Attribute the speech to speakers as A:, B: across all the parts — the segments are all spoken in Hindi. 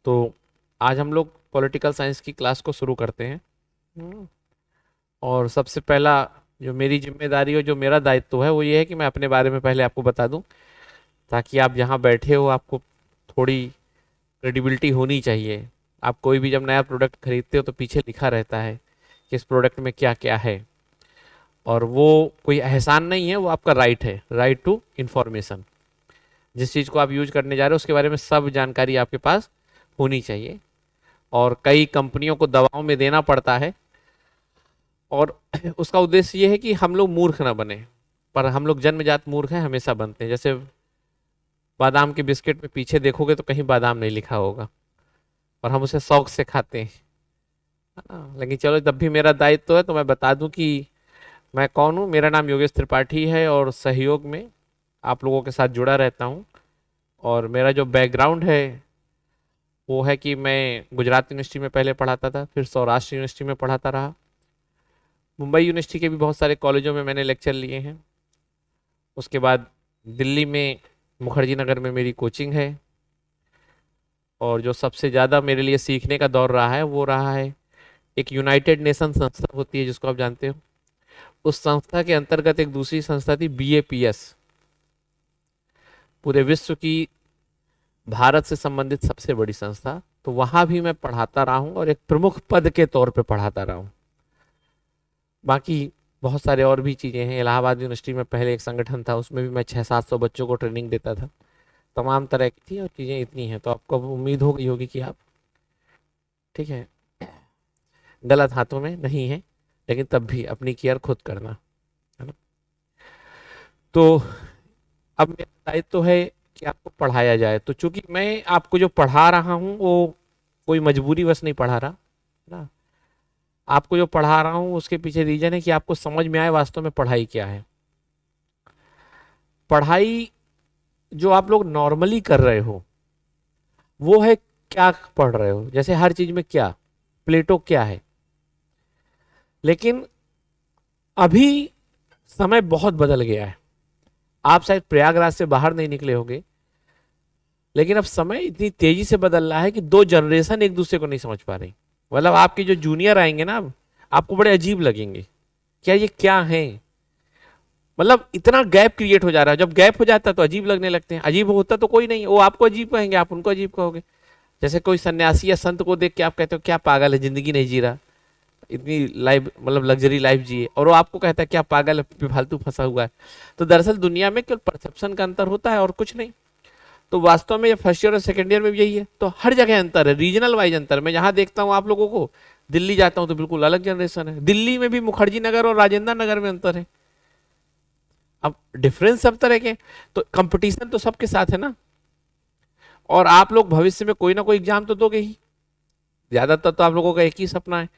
A: तो आज हम लोग पॉलिटिकल साइंस की क्लास को शुरू करते हैं। हम्म, और सबसे पहला जो मेरी जिम्मेदारी और जो मेरा दायित्व है वो ये है कि मैं अपने बारे में पहले आपको बता दूं, ताकि आप जहां बैठे हो आपको थोड़ी क्रेडिबिलिटी होनी चाहिए। आप कोई भी जब नया प्रोडक्ट खरीदते हो तो पीछे लिखा रहता है कि इस प्रोडक्ट में क्या क्या है, और वो कोई एहसान नहीं है, वो आपका राइट है, राइट टू इंफॉर्मेशन। जिस चीज़ को आप यूज करने जा रहे हो उसके बारे में सब जानकारी आपके पास होनी चाहिए। और कई कंपनियों को दवाओं में देना पड़ता है, और उसका उद्देश्य ये है कि हम लोग मूर्ख ना बने। पर हम लोग जन्मजात मूर्ख हैं, हमेशा बनते हैं। जैसे बादाम के बिस्किट में पीछे देखोगे तो कहीं बादाम नहीं लिखा होगा, और हम उसे शौक से खाते हैं। लेकिन चलो, तब भी मेरा दायित्व है तो मैं बता दूं कि मैं कौन हूँ। मेरा नाम योगेश त्रिपाठी है, और सहयोग में आप लोगों के साथ जुड़ा रहता हूँ। और मेरा जो बैकग्राउंड है वो है कि मैं गुजरात यूनिवर्सिटी में पहले पढ़ाता था, फिर सौराष्ट्र यूनिवर्सिटी में पढ़ाता रहा। मुंबई यूनिवर्सिटी के भी बहुत सारे कॉलेजों में मैंने लेक्चर लिए हैं। उसके बाद दिल्ली में मुखर्जी नगर में मेरी कोचिंग है। और जो सबसे ज़्यादा मेरे लिए सीखने का दौर रहा है वो रहा है, एक यूनाइटेड नेशन संस्था होती है जिसको आप जानते हो। उस संस्था के अंतर्गत एक दूसरी संस्था थी, BAPS, पूरे विश्व की भारत से संबंधित सबसे बड़ी संस्था। तो वहां भी मैं पढ़ाता रहा हूँ, और एक प्रमुख पद के तौर पे पढ़ाता रहा हूँ। बाकी बहुत सारे और भी चीज़ें हैं। इलाहाबाद यूनिवर्सिटी में पहले एक संगठन था, उसमें भी मैं 600-700 बच्चों को ट्रेनिंग देता था। तमाम तरह की थी, और चीज़ें इतनी हैं तो आपको अब उम्मीद हो गई होगी कि आप ठीक है, गलत हाथों में नहीं है। लेकिन तब भी अपनी केयर खुद करना, है ना। तो अब मेरा दायित्व तो है कि आपको पढ़ाया जाए। तो चूंकि मैं आपको जो पढ़ा रहा हूँ वो कोई मजबूरी बस नहीं पढ़ा रहा ना। आपको जो पढ़ा रहा हूँ उसके पीछे रीजन है कि आपको समझ में आए वास्तव में पढ़ाई क्या है। पढ़ाई जो आप लोग नॉर्मली कर रहे हो वो है, क्या पढ़ रहे हो, जैसे हर चीज में क्या, प्लेटो क्या है। लेकिन अभी समय बहुत बदल गया है। आप शायद प्रयागराज से बाहर नहीं निकले होंगे, लेकिन अब समय इतनी तेजी से बदल रहा है कि दो जनरेशन एक दूसरे को नहीं समझ पा रही। मतलब आपके जो जूनियर आएंगे ना, अब आपको बड़े अजीब लगेंगे, क्या ये क्या है। मतलब इतना गैप क्रिएट हो जा रहा है। जब गैप हो जाता है तो अजीब लगने लगते हैं, अजीब होता तो कोई नहीं, वो आपको अजीब कहेंगे, आप उनको अजीब कहोगे। जैसे कोई सन्यासी या संत को देख के आप कहते हो क्या पागल है, जिंदगी नहीं जी रहा, इतनी लाइफ मतलब लग्जरी लाइफ जिए, और वो आपको कहता है क्या पागल है, फालतू फंसा हुआ है। तो दरअसल दुनिया में केवल परसेप्शन का अंतर होता है और कुछ नहीं। तो वास्तव में फर्स्ट ईयर और सेकंड ईयर में भी यही है। तो हर जगह अंतर है, रीजनल वाइज अंतर। मैं जहां देखता हूँ आप लोगों को, दिल्ली जाता हूँ तो बिल्कुल अलग जनरेशन है। दिल्ली में भी मुखर्जी नगर और राजेंद्र नगर में अंतर है। अब डिफरेंस सब तरह के, तो कंपटीशन तो सबके साथ है ना। और आप लोग भविष्य में कोई ना कोई एग्जाम तो दोगे ही। ज्यादातर तो आप लोगों का एक ही सपना है,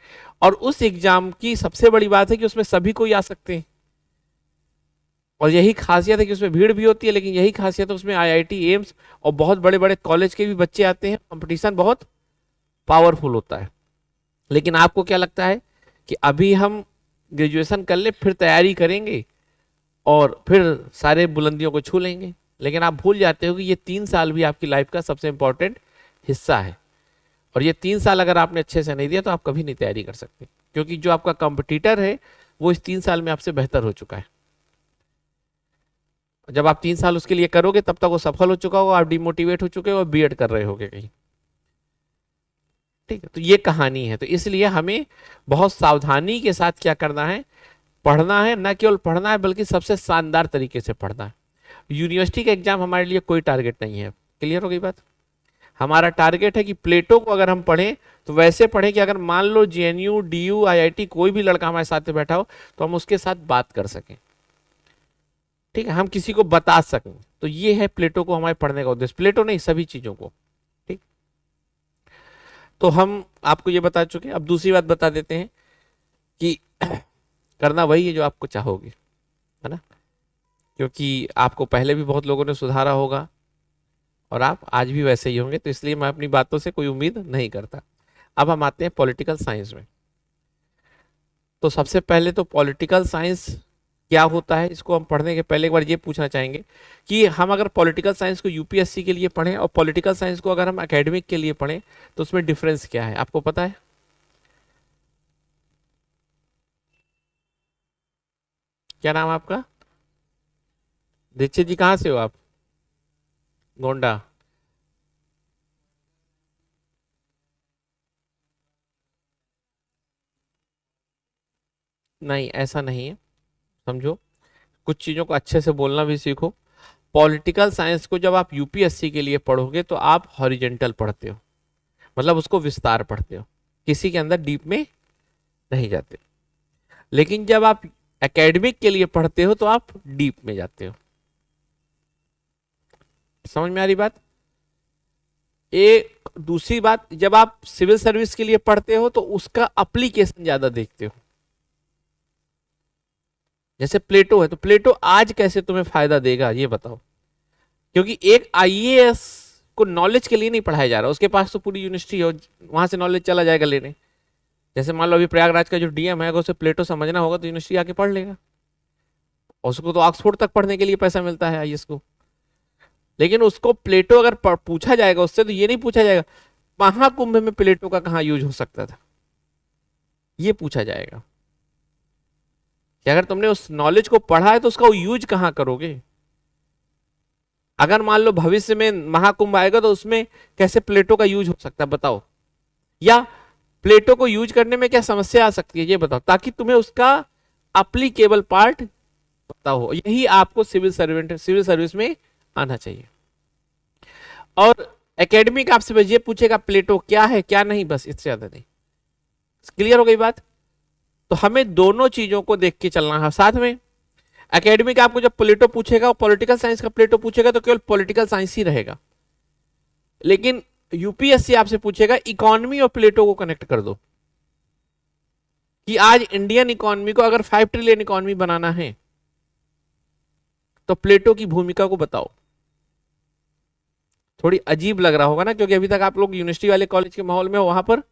A: और उस एग्जाम की सबसे बड़ी बात है कि उसमें सभी कोई आ सकते हैं। और यही खासियत है कि उसमें भीड़ भी होती है, लेकिन यही खासियत है उसमें IIT, एम्स और बहुत बड़े बड़े कॉलेज के भी बच्चे आते हैं। कंपटीशन बहुत पावरफुल होता है। लेकिन आपको क्या लगता है कि अभी हम ग्रेजुएशन कर ले, फिर तैयारी करेंगे और फिर सारे बुलंदियों को छू लेंगे। लेकिन आप भूल जाते हो कि ये 3 साल भी आपकी लाइफ का सबसे इंपॉर्टेंट हिस्सा है। और ये 3 साल अगर आपने अच्छे से नहीं दिया तो आप कभी नहीं तैयारी कर सकते, क्योंकि जो आपका कंपटीटर है वो इस 3 साल में आपसे बेहतर हो चुका है। जब आप 3 साल उसके लिए करोगे तब तक वो सफल हो चुका होगा, आप डिमोटिवेट हो चुके हो और BEd कर रहे होगे कहीं। ठीक है, तो ये कहानी है। तो इसलिए हमें बहुत सावधानी के साथ क्या करना है, पढ़ना है। न केवल पढ़ना है बल्कि सबसे शानदार तरीके से पढ़ना है। यूनिवर्सिटी का एग्जाम हमारे लिए कोई टारगेट नहीं है। क्लियर हो गई बात। हमारा टारगेट है कि प्लेटो को अगर हम पढ़ें तो वैसे पढ़ें कि अगर मान लो JNU, DU, IIT कोई भी लड़का हमारे साथ में बैठा हो तो हम उसके साथ बात कर सकें। ठीक है, हम किसी को बता सकें। तो ये है प्लेटो को हमारे पढ़ने का उद्देश्य, प्लेटो नहीं सभी चीजों को। ठीक, तो हम आपको ये बता चुके हैं। अब दूसरी बात बता देते हैं कि करना वही है जो आपको चाहोगे, है ना। क्योंकि आपको पहले भी बहुत लोगों ने सुधारा होगा और आप आज भी वैसे ही होंगे, तो इसलिए मैं अपनी बातों से कोई उम्मीद नहीं करता। अब हम आते हैं पॉलिटिकल साइंस में। तो सबसे पहले तो पॉलिटिकल साइंस क्या होता है, इसको हम पढ़ने के पहले एक बार ये पूछना चाहेंगे कि हम अगर पॉलिटिकल साइंस को यूपीएससी के लिए पढ़ें और पॉलिटिकल साइंस को अगर हम एकेडमिक के लिए पढ़ें तो उसमें डिफरेंस क्या है, आपको पता है? क्या नाम है आपका? दीक्षित जी, कहाँ से हो आप? गोंडा। नहीं, ऐसा नहीं है, समझो, कुछ चीज़ों को अच्छे से बोलना भी सीखो। पॉलिटिकल साइंस को जब आप यूपीएससी के लिए पढ़ोगे तो आप हॉरिजेंटल पढ़ते हो, मतलब उसको विस्तार पढ़ते हो, किसी के अंदर डीप में नहीं जाते। लेकिन जब आप एकेडमिक के लिए पढ़ते हो तो आप डीप में जाते हो। समझ में आ रही बात? एक दूसरी बात, जब आप सिविल सर्विस के लिए पढ़ते हो तो उसका अप्लीकेशन ज्यादा देखते हो। जैसे प्लेटो है, तो प्लेटो आज कैसे तुम्हें फायदा देगा ये बताओ, क्योंकि एक आईएएस को नॉलेज के लिए नहीं पढ़ाया जा रहा, उसके पास तो पूरी यूनिवर्सिटी हो, वहां से नॉलेज चला जाएगा लेने। जैसे मान लो अभी प्रयागराज का जो डीएम है, अगर उसे प्लेटो समझना होगा तो यूनिवर्सिटी आके पढ़ लेगा, और उसको तो ऑक्सफोर्ड तक पढ़ने के लिए पैसा मिलता है आईएएस को। लेकिन उसको प्लेटो अगर पूछा जाएगा उससे, तो ये नहीं पूछा जाएगा महाकुंभ में प्लेटो का कहाँ यूज हो सकता था, ये पूछा जाएगा कि अगर तुमने उस नॉलेज को पढ़ा है तो उसका यूज कहाँ करोगे। अगर मान लो भविष्य में महाकुंभ आएगा तो उसमें कैसे प्लेटो का यूज हो सकता है बताओ, या प्लेटो को यूज करने में क्या समस्या आ सकती है ये बताओ, ताकि तुम्हें उसका अप्लीकेबल पार्ट पता हो। यही आपको सिविल सर्विस में आना चाहिए। और एकेडमिक आपसे ये पूछेगा प्लेटो क्या है क्या नहीं, बस इससे ज्यादा नहीं। क्लियर हो गई बात? तो हमें दोनों चीजों को देख के चलना है साथ में। एकेडमिक आपको जब प्लेटो पूछेगा और पॉलिटिकल साइंस का प्लेटो पूछेगा तो केवल पॉलिटिकल साइंस ही रहेगा। लेकिन यूपीएससी आपसे पूछेगा इकोनॉमी और प्लेटो को कनेक्ट कर दो, कि आज इंडियन इकोनॉमी को अगर 5 ट्रिलियन इकोनॉमी बनाना है तो प्लेटो की भूमिका को बताओ। थोड़ी अजीब लग रहा होगा ना, क्योंकि अभी तक आप लोग यूनिवर्सिटी वाले कॉलेज के माहौल में हो, वहां पर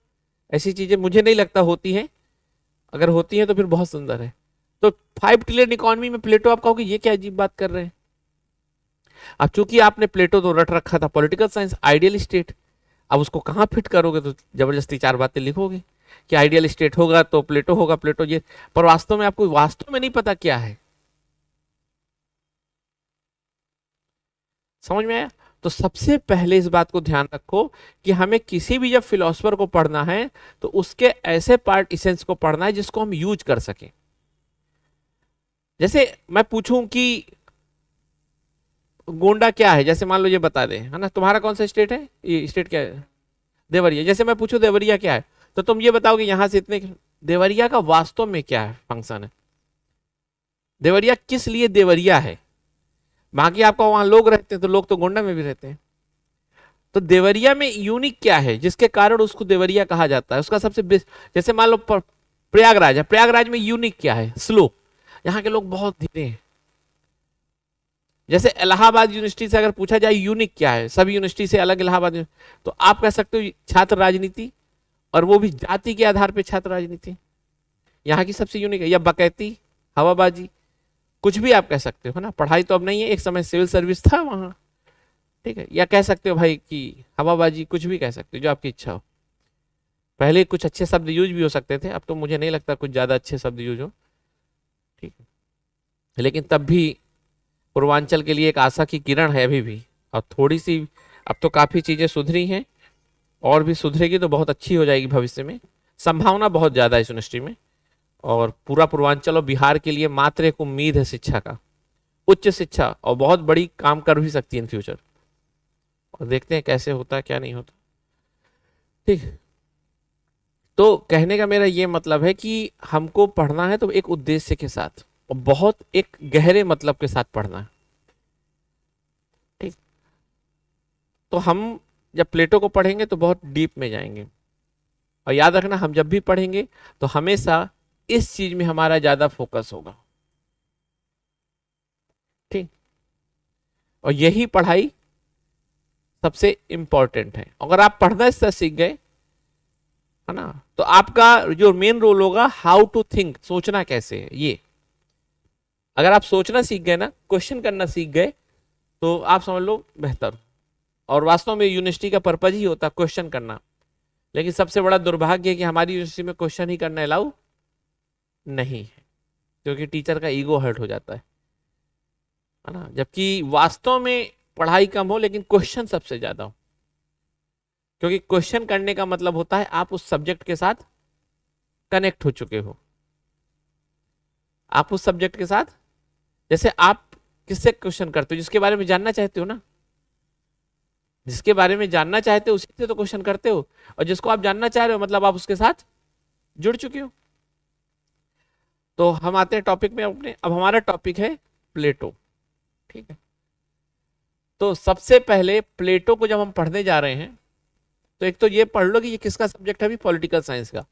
A: ऐसी चीजें मुझे नहीं लगता होती हैं, अगर होती हैं तो फिर बहुत सुंदर है। तो 5 ट्रिलियन इकोनॉमी में प्लेटो, आप कहोगे ये क्या अजीब बात कर रहे हैं। अब चूंकि आपने प्लेटो तो रट रखा था पॉलिटिकल साइंस आइडियल स्टेट, अब उसको कहां फिट करोगे, तो जबरदस्ती 4 बातें लिखोगे कि आइडियल स्टेट होगा तो प्लेटो होगा, प्लेटो ये, पर वास्तव में आपको वास्तव में नहीं पता क्या है। समझ में आया? तो सबसे पहले इस बात को ध्यान रखो कि हमें किसी भी जब फिलोसफर को पढ़ना है तो उसके ऐसे पार्ट इसेंस को पढ़ना है जिसको हम यूज कर सकें। जैसे मैं पूछूं कि गोंडा क्या है, जैसे मान लो ये बता दे, है ना, तुम्हारा कौन सा स्टेट है, ये स्टेट क्या है? देवरिया। जैसे मैं पूछूं देवरिया क्या है, तो तुम ये बताओगे यहां से इतने, देवरिया का वास्तव में क्या है फंक्शन है, देवरिया किस लिए देवरिया है। बाकी आपका वहां लोग रहते हैं तो लोग तो गोंडा में भी रहते हैं, तो देवरिया में यूनिक क्या है जिसके कारण उसको देवरिया कहा जाता है, उसका सबसे बेस्ट। जैसे मान लो प्रयागराज है, प्रयागराज में यूनिक क्या है, स्लो, यहाँ के लोग बहुत धीरे हैं। जैसे इलाहाबाद यूनिवर्सिटी से अगर पूछा जाए यूनिक क्या है, सब यूनिवर्सिटी से अलग इलाहाबाद, तो आप कह सकते हो छात्र राजनीति, और वो भी जाति के आधार पर छात्र राजनीति यहाँ की सबसे यूनिक है, या बकैती, हवाबाजी, कुछ भी आप कह सकते हो, है ना। पढ़ाई तो अब नहीं है, एक समय सिविल सर्विस था वहां, ठीक है, या कह सकते हो भाई कि हवाबाजी, कुछ भी कह सकते हो जो आपकी इच्छा हो। पहले कुछ अच्छे शब्द यूज भी हो सकते थे, अब तो मुझे नहीं लगता कुछ ज्यादा अच्छे शब्द यूज हो, ठीक है। लेकिन तब भी पूर्वांचल के लिए एक आशा की किरण है अभी भी, और थोड़ी सी अब तो काफी चीजें सुधरी हैं, और भी सुधरेगी तो बहुत अच्छी हो जाएगी भविष्य में, संभावना बहुत ज्यादा है इस यूनिवर्सिटी में। और पूरा पूर्वांचल और बिहार के लिए मात्र एक उम्मीद है शिक्षा का, उच्च शिक्षा, और बहुत बड़ी काम कर भी सकती है इन फ्यूचर, और देखते हैं कैसे होता है क्या नहीं होता, ठीक। तो कहने का मेरा ये मतलब है कि हमको पढ़ना है तो एक उद्देश्य के साथ, और बहुत एक गहरे मतलब के साथ पढ़ना है, ठीक। तो हम जब प्लेटो को पढ़ेंगे तो बहुत डीप में जाएंगे, और याद रखना हम जब भी पढ़ेंगे तो हमेशा इस चीज में हमारा ज्यादा फोकस होगा, ठीक। और यही पढ़ाई सबसे इंपॉर्टेंट है। अगर आप पढ़ना इससे सीख गए, है ना, तो आपका जो मेन रोल होगा हाउ टू थिंक, सोचना कैसे है ये, अगर आप सोचना सीख गए ना, क्वेश्चन करना सीख गए, तो आप समझ लो बेहतर। और वास्तव में यूनिवर्सिटी का पर्पज ही होता है क्वेश्चन करना। लेकिन सबसे बड़ा दुर्भाग्य है कि हमारी यूनिवर्सिटी में क्वेश्चन ही करना अलाउ नहीं है, क्योंकि टीचर का ईगो हर्ट हो जाता है ना। जबकि वास्तव में पढ़ाई कम हो लेकिन क्वेश्चन सबसे ज्यादा हो, क्योंकि क्वेश्चन करने का मतलब होता है आप उस सब्जेक्ट के साथ कनेक्ट हो चुके हो। आप उस सब्जेक्ट के साथ, जैसे आप किससे क्वेश्चन करते हो? जिसके बारे में जानना चाहते हो ना, जिसके बारे में जानना चाहते हो उसी से तो क्वेश्चन करते हो। और जिसको आप जानना चाह रहे हो मतलब आप उसके साथ जुड़ चुके हो। तो हम आते हैं टॉपिक में अपने। अब हमारा टॉपिक है प्लेटो, ठीक है। तो सबसे पहले प्लेटो को जब हम पढ़ने जा रहे हैं, तो एक तो ये पढ़ लो कि ये किसका सब्जेक्ट है अभी, पॉलिटिकल साइंस का।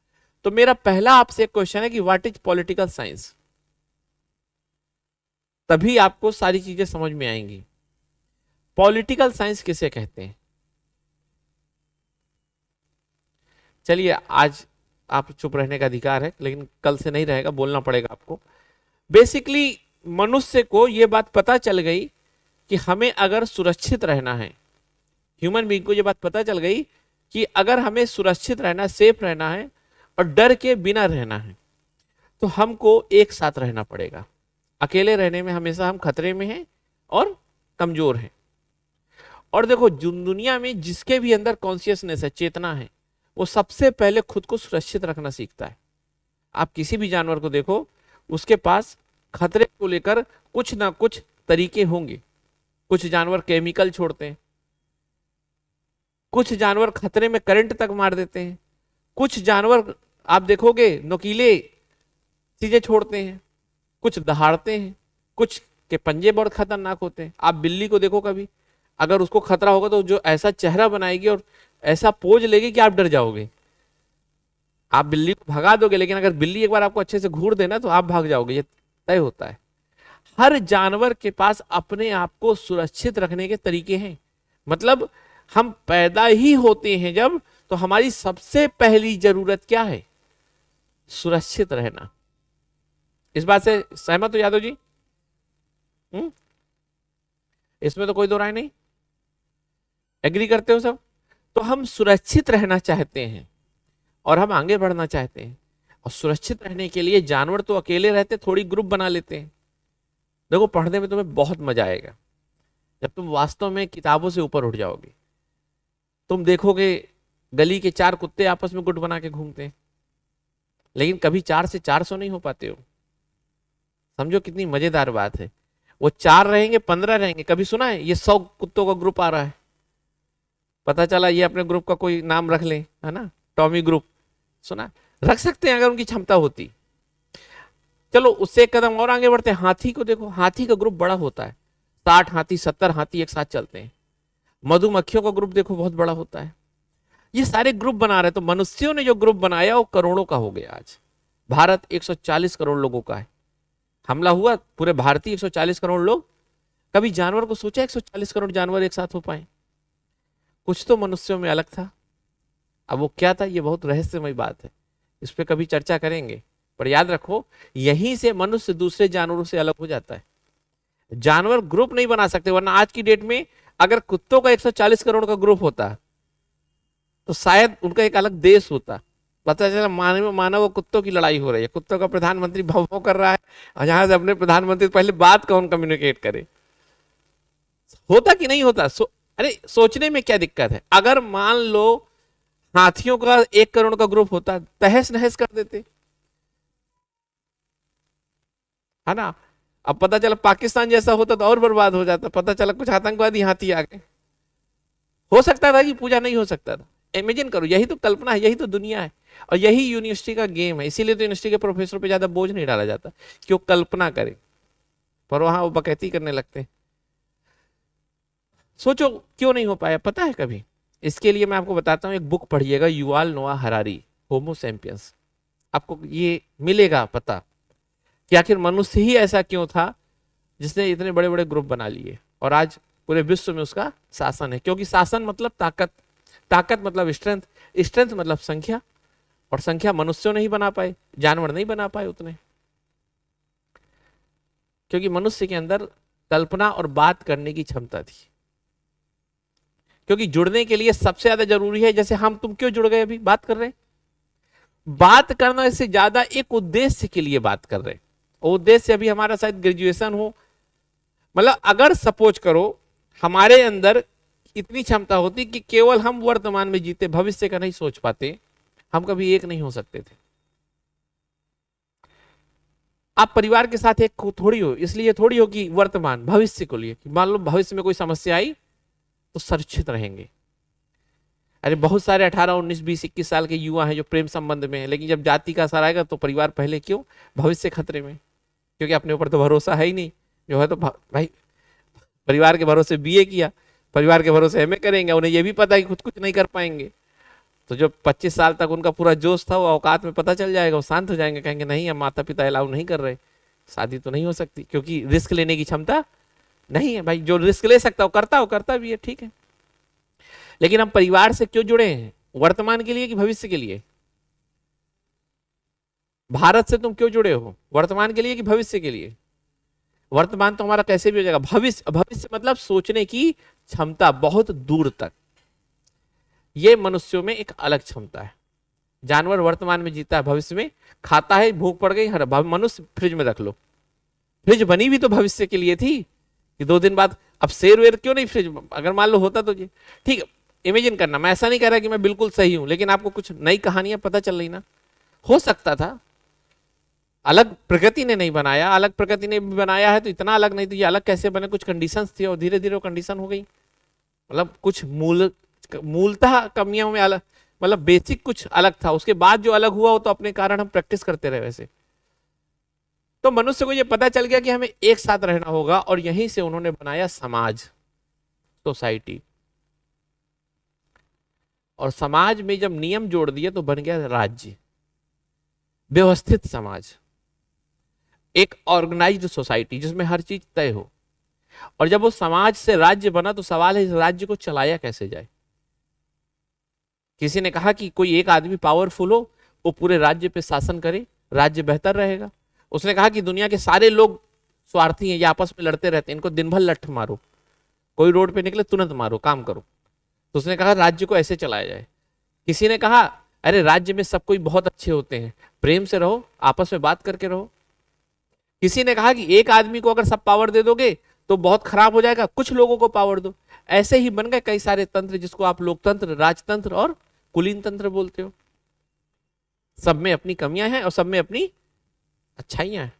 A: तो मेरा पहला आपसे एक क्वेश्चन है कि व्हाट इज पॉलिटिकल साइंस, तभी आपको सारी चीजें समझ में आएंगी। पॉलिटिकल साइंस किसे कहते हैं? चलिए, आज आप चुप रहने का अधिकार है, लेकिन कल से नहीं रहेगा, बोलना पड़ेगा आपको। बेसिकली मनुष्य को यह बात पता चल गई कि हमें अगर सुरक्षित रहना है, ह्यूमन बीइंग को यह बात पता चल गई कि अगर हमें सुरक्षित रहना, सेफ रहना है और डर के बिना रहना है, तो हमको एक साथ रहना पड़ेगा। अकेले रहने में हमेशा हम खतरे में हैं और कमजोर हैं। और देखो, दुनिया में जिसके भी अंदर कॉन्शियसनेस है, चेतना है, वो सबसे पहले खुद को सुरक्षित रखना सीखता है। आप किसी भी जानवर को देखो, उसके पास खतरे को लेकर कुछ ना कुछ तरीके होंगे। कुछ जानवर केमिकल छोड़ते हैं, कुछ जानवर खतरे में करंट तक मार देते हैं, कुछ जानवर आप देखोगे नुकीले चीजें छोड़ते हैं, कुछ दहाड़ते हैं, कुछ के पंजे बहुत खतरनाक होते हैं। आप बिल्ली को देखो, कभी अगर उसको खतरा होगा तो जो ऐसा चेहरा बनाएगी और ऐसा पोज लेगी कि आप डर जाओगे। आप बिल्ली को भगा दोगे, लेकिन अगर बिल्ली एक बार आपको अच्छे से घूर देना तो आप भाग जाओगे, ये तय होता है। हर जानवर के पास अपने आप को सुरक्षित रखने के तरीके हैं। मतलब हम पैदा ही होते हैं जब, तो हमारी सबसे पहली जरूरत क्या है? सुरक्षित रहना। इस बात से सहमत हो यादव जी? इसमें तो कोई दो राय नहीं, एग्री करते हो सब? तो हम सुरक्षित रहना चाहते हैं और हम आगे बढ़ना चाहते हैं। और सुरक्षित रहने के लिए जानवर तो अकेले रहते, थोड़ी ग्रुप बना लेते हैं। देखो, पढ़ने में तुम्हें बहुत मजा आएगा जब तुम वास्तव में किताबों से ऊपर उठ जाओगे। तुम देखोगे गली के 4 कुत्ते आपस में गुट बना के घूमते हैं, लेकिन कभी 4 से 400 नहीं हो पाते हो। समझो कितनी मजेदार बात है। वो 4 रहेंगे, 15 रहेंगे। कभी सुना है ये 100 कुत्तों का ग्रुप आ रहा है? पता चला ये अपने ग्रुप का कोई नाम रख ले, है ना, टॉमी ग्रुप। सुना? रख सकते हैं अगर उनकी क्षमता होती। चलो उससे एक कदम और आगे बढ़ते हैं। हाथी को देखो, हाथी का ग्रुप बड़ा होता है, 60 हाथी 70 हाथी एक साथ चलते हैं। मधुमक्खियों का ग्रुप देखो बहुत बड़ा होता है। ये सारे ग्रुप बना रहे, तो मनुष्यों ने जो ग्रुप बनाया वो करोड़ों का हो गया। आज भारत 140 करोड़ लोगों का है। हमला हुआ, पूरे भारतीय 140 करोड़ लोग। कभी जानवर को सोचा 140 करोड़ जानवर एक साथ हो पाए? कुछ तो मनुष्यों में अलग था। अब वो क्या था, ये बहुत रहस्यमय बात है, इस पर कभी चर्चा करेंगे। पर याद रखो, यहीं से मनुष्य दूसरे जानवरों से अलग हो जाता है। जानवर ग्रुप नहीं बना सकते, वरना आज की डेट में अगर कुत्तों का 140 करोड़ का ग्रुप होता तो शायद उनका एक अलग देश होता। पता चला मानव और कुत्तों की लड़ाई हो रही है, कुत्तों का प्रधानमंत्री भव भव कर रहा है, और यहां से अपने प्रधानमंत्री पहले बात कौन कम्युनिकेट करे। होता कि नहीं होता? अरे सोचने में क्या दिक्कत है? अगर मान लो हाथियों का 1 करोड़ का ग्रुप होता, तहस नहस कर देते, है ना। अब पता चला पाकिस्तान जैसा होता तो और बर्बाद हो जाता। पता चला कुछ आतंकवादी हाथी आ गए, हो सकता था कि पूजा नहीं हो सकता था। इमेजिन करो, यही तो कल्पना है, यही तो दुनिया है, और यही यूनिवर्सिटी का गेम है। इसीलिए तो यूनिवर्सिटी के प्रोफेसर पे ज्यादा बोझ नहीं डाला जाता कि वो कल्पना करे, पर वहां वो बकैती करने लगते हैं। सोचो क्यों नहीं हो पाया, पता है कभी? इसके लिए मैं आपको बताता हूं, एक बुक पढ़िएगा, युवाल नोआ हरारी, होमो सैपियंस। आपको ये मिलेगा पता कि आखिर मनुष्य ही ऐसा क्यों था जिसने इतने बड़े बड़े ग्रुप बना लिए, और आज पूरे विश्व में उसका शासन है। क्योंकि शासन मतलब ताकत, ताकत मतलब स्ट्रेंथ, स्ट्रेंथ मतलब संख्या, और संख्या मनुष्यों नहीं बना पाए, जानवर नहीं बना पाए उतने। क्योंकि मनुष्य के अंदर कल्पना और बात करने की क्षमता थी। क्योंकि जुड़ने के लिए सबसे ज्यादा जरूरी है, जैसे हम तुम क्यों जुड़ गए, अभी बात कर रहे हैं, बात करना से ज्यादा एक उद्देश्य के लिए बात कर रहे हैं। उद्देश्य अभी हमारा शायद ग्रेजुएशन हो, मतलब अगर सपोज करो हमारे अंदर इतनी क्षमता होती कि केवल हम वर्तमान में जीते, भविष्य का नहीं सोच पाते, हम कभी एक नहीं हो सकते थे। आप परिवार के साथ एक थोड़ी हो, इसलिए थोड़ी हो कि वर्तमान भविष्य को लिए, मान लो भविष्य में कोई समस्या आई तो सुरक्षित रहेंगे। अरे बहुत सारे 18, 19, 20, 21 साल के युवा हैं जो प्रेम संबंध में हैं, लेकिन जब जाति का असर आएगा तो परिवार पहले, क्यों, भविष्य खतरे में, क्योंकि अपने ऊपर तो भरोसा है ही नहीं। जो है तो भाई परिवार के भरोसे बीए किया, परिवार के भरोसे एमए करेंगे, उन्हें यह भी पता है कि खुद कुछ नहीं कर पाएंगे, तो जो 25 साल तक उनका पूरा जोश था वो औकात में पता चल जाएगा, वो शांत हो जाएंगे, कहेंगे नहीं हम माता पिता अलाउ नहीं कर रहे, शादी तो नहीं हो सकती, क्योंकि रिस्क लेने की क्षमता नहीं है। भाई जो रिस्क ले सकता वो करता भी है, ठीक है। लेकिन हम परिवार से क्यों जुड़े हैं, वर्तमान के लिए कि भविष्य के लिए? भारत से तुम क्यों जुड़े हो, वर्तमान के लिए कि भविष्य के लिए? वर्तमान तो हमारा कैसे भी हो जाएगा, भविष्य मतलब सोचने की क्षमता बहुत दूर तक, ये मनुष्यों में एक अलग क्षमता है। जानवर वर्तमान में जीता है, भविष्य में खाता है, भूख पड़ गई, हर मनुष्य फ्रिज में रख लो, फ्रिज बनी भी तो भविष्य के लिए थी कि 2 दिन बाद, अब शेर वेर क्यों नहीं फ्रिज, अगर मान लो होता तो ठीक है, इमेजिन करना, मैं ऐसा नहीं कह रहा कि मैं बिल्कुल सही हूं, लेकिन आपको कुछ नई कहानियां पता चल रही ना, हो सकता था, अलग प्रकृति ने नहीं बनाया, अलग प्रकृति ने भी बनाया है तो इतना अलग नहीं, तो ये अलग कैसे बने, कुछ कंडीशंस थी और धीरे धीरे वो कंडीशन हो गई, मतलब कुछ मूलतः कमियों में अलग, मतलब बेसिक कुछ अलग था, उसके बाद जो अलग हुआ वो तो अपने कारण हम प्रैक्टिस करते रहे वैसे। तो मनुष्य को ये पता चल गया कि हमें एक साथ रहना होगा, और यहीं से उन्होंने बनाया समाज, सोसाइटी, और समाज में जब नियम जोड़ दिए तो बन गया राज्य, व्यवस्थित समाज, एक ऑर्गेनाइज्ड सोसाइटी जिसमें हर चीज तय हो। और जब वो समाज से राज्य बना तो सवाल है इस राज्य को चलाया कैसे जाए। किसी ने कहा कि कोई एक आदमी पावरफुल हो, वो पूरे राज्य पे शासन करे, राज्य बेहतर रहेगा। उसने कहा कि दुनिया के सारे लोग स्वार्थी हैं, ये आपस में लड़ते रहते हैं, इनको दिन भर लठ मारो, कोई रोड पे निकले तुरंत मारो, काम करो। तो उसने कहा राज्य को ऐसे चलाया जाए। किसी ने कहा अरे राज्य में सब कोई बहुत अच्छे होते हैं, प्रेम से रहो, आपस में बात करके रहो। किसी ने कहा कि एक आदमी को अगर सब पावर दे दोगे तो बहुत खराब हो जाएगा, कुछ लोगों को पावर दो। ऐसे ही बन गए कई सारे तंत्र जिसको आप लोकतंत्र, राजतंत्र और कुलीन तंत्र बोलते हो। सब में अपनी कमियां हैं और सब में अपनी अच्छाइयां हैं।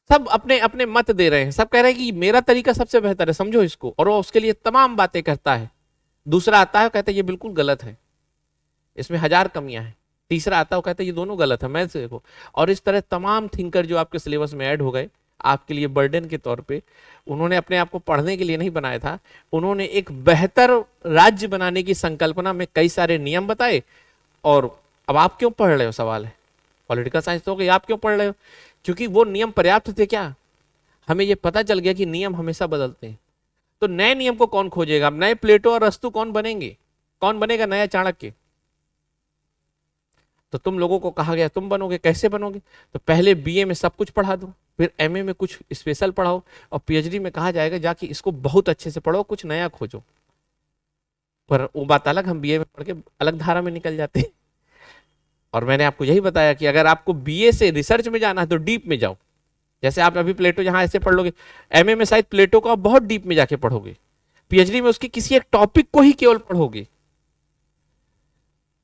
A: सब अपने अपने मत दे रहे हैं, सब कह रहे हैं कि मेरा तरीका सबसे बेहतर है, समझो इसको, और वो उसके लिए तमाम बातें करता है। दूसरा आता है कहता है ये बिल्कुल गलत है, इसमें 1000 कमियां हैं। तीसरा आता है वो कहता है ये दोनों गलत है, मैं से देखो। और इस तरह तमाम थिंकर जो आपके सिलेबस में ऐड हो गए आपके लिए बर्डन के तौर पे, उन्होंने अपने आप को पढ़ने के लिए नहीं बनाया था, उन्होंने एक बेहतर राज्य बनाने की संकल्पना में कई सारे नियम बताए। और अब आप क्यों पढ़ रहे हो, सवाल है, पॉलिटिकल साइंस तो हो गई, आप क्यों पढ़ रहे हो? क्योंकि वो नियम पर्याप्त थे क्या? हमें ये पता चल गया कि नियम हमेशा बदलते हैं। तो नए नियम को कौन खोजेगा? अब नए प्लेटो और अरस्तु कौन बनेंगे? कौन बनेगा नया चाणक्य? तो तुम लोगों को कहा गया तुम बनोगे, कैसे बनोगे? तो पहले बीए में सब कुछ पढ़ा दो, फिर एमए में कुछ स्पेशल पढ़ाओ, और पीएचडी में कहा जाएगा जाके इसको बहुत अच्छे से पढ़ो, कुछ नया खोजो। पर वो बात अलग, हम बीए में पढ़ के अलग धारा में निकल जाते हैं। और मैंने आपको यही बताया कि अगर आपको बीए से रिसर्च में जाना है तो डीप में जाओ। जैसे आप अभी प्लेटो जहां ऐसे पढ़ लोगे, एमए में शायद प्लेटो को आप बहुत डीप में जाके पढ़ोगे, पीएचडी में उसके किसी एक टॉपिक को ही केवल पढ़ोगे,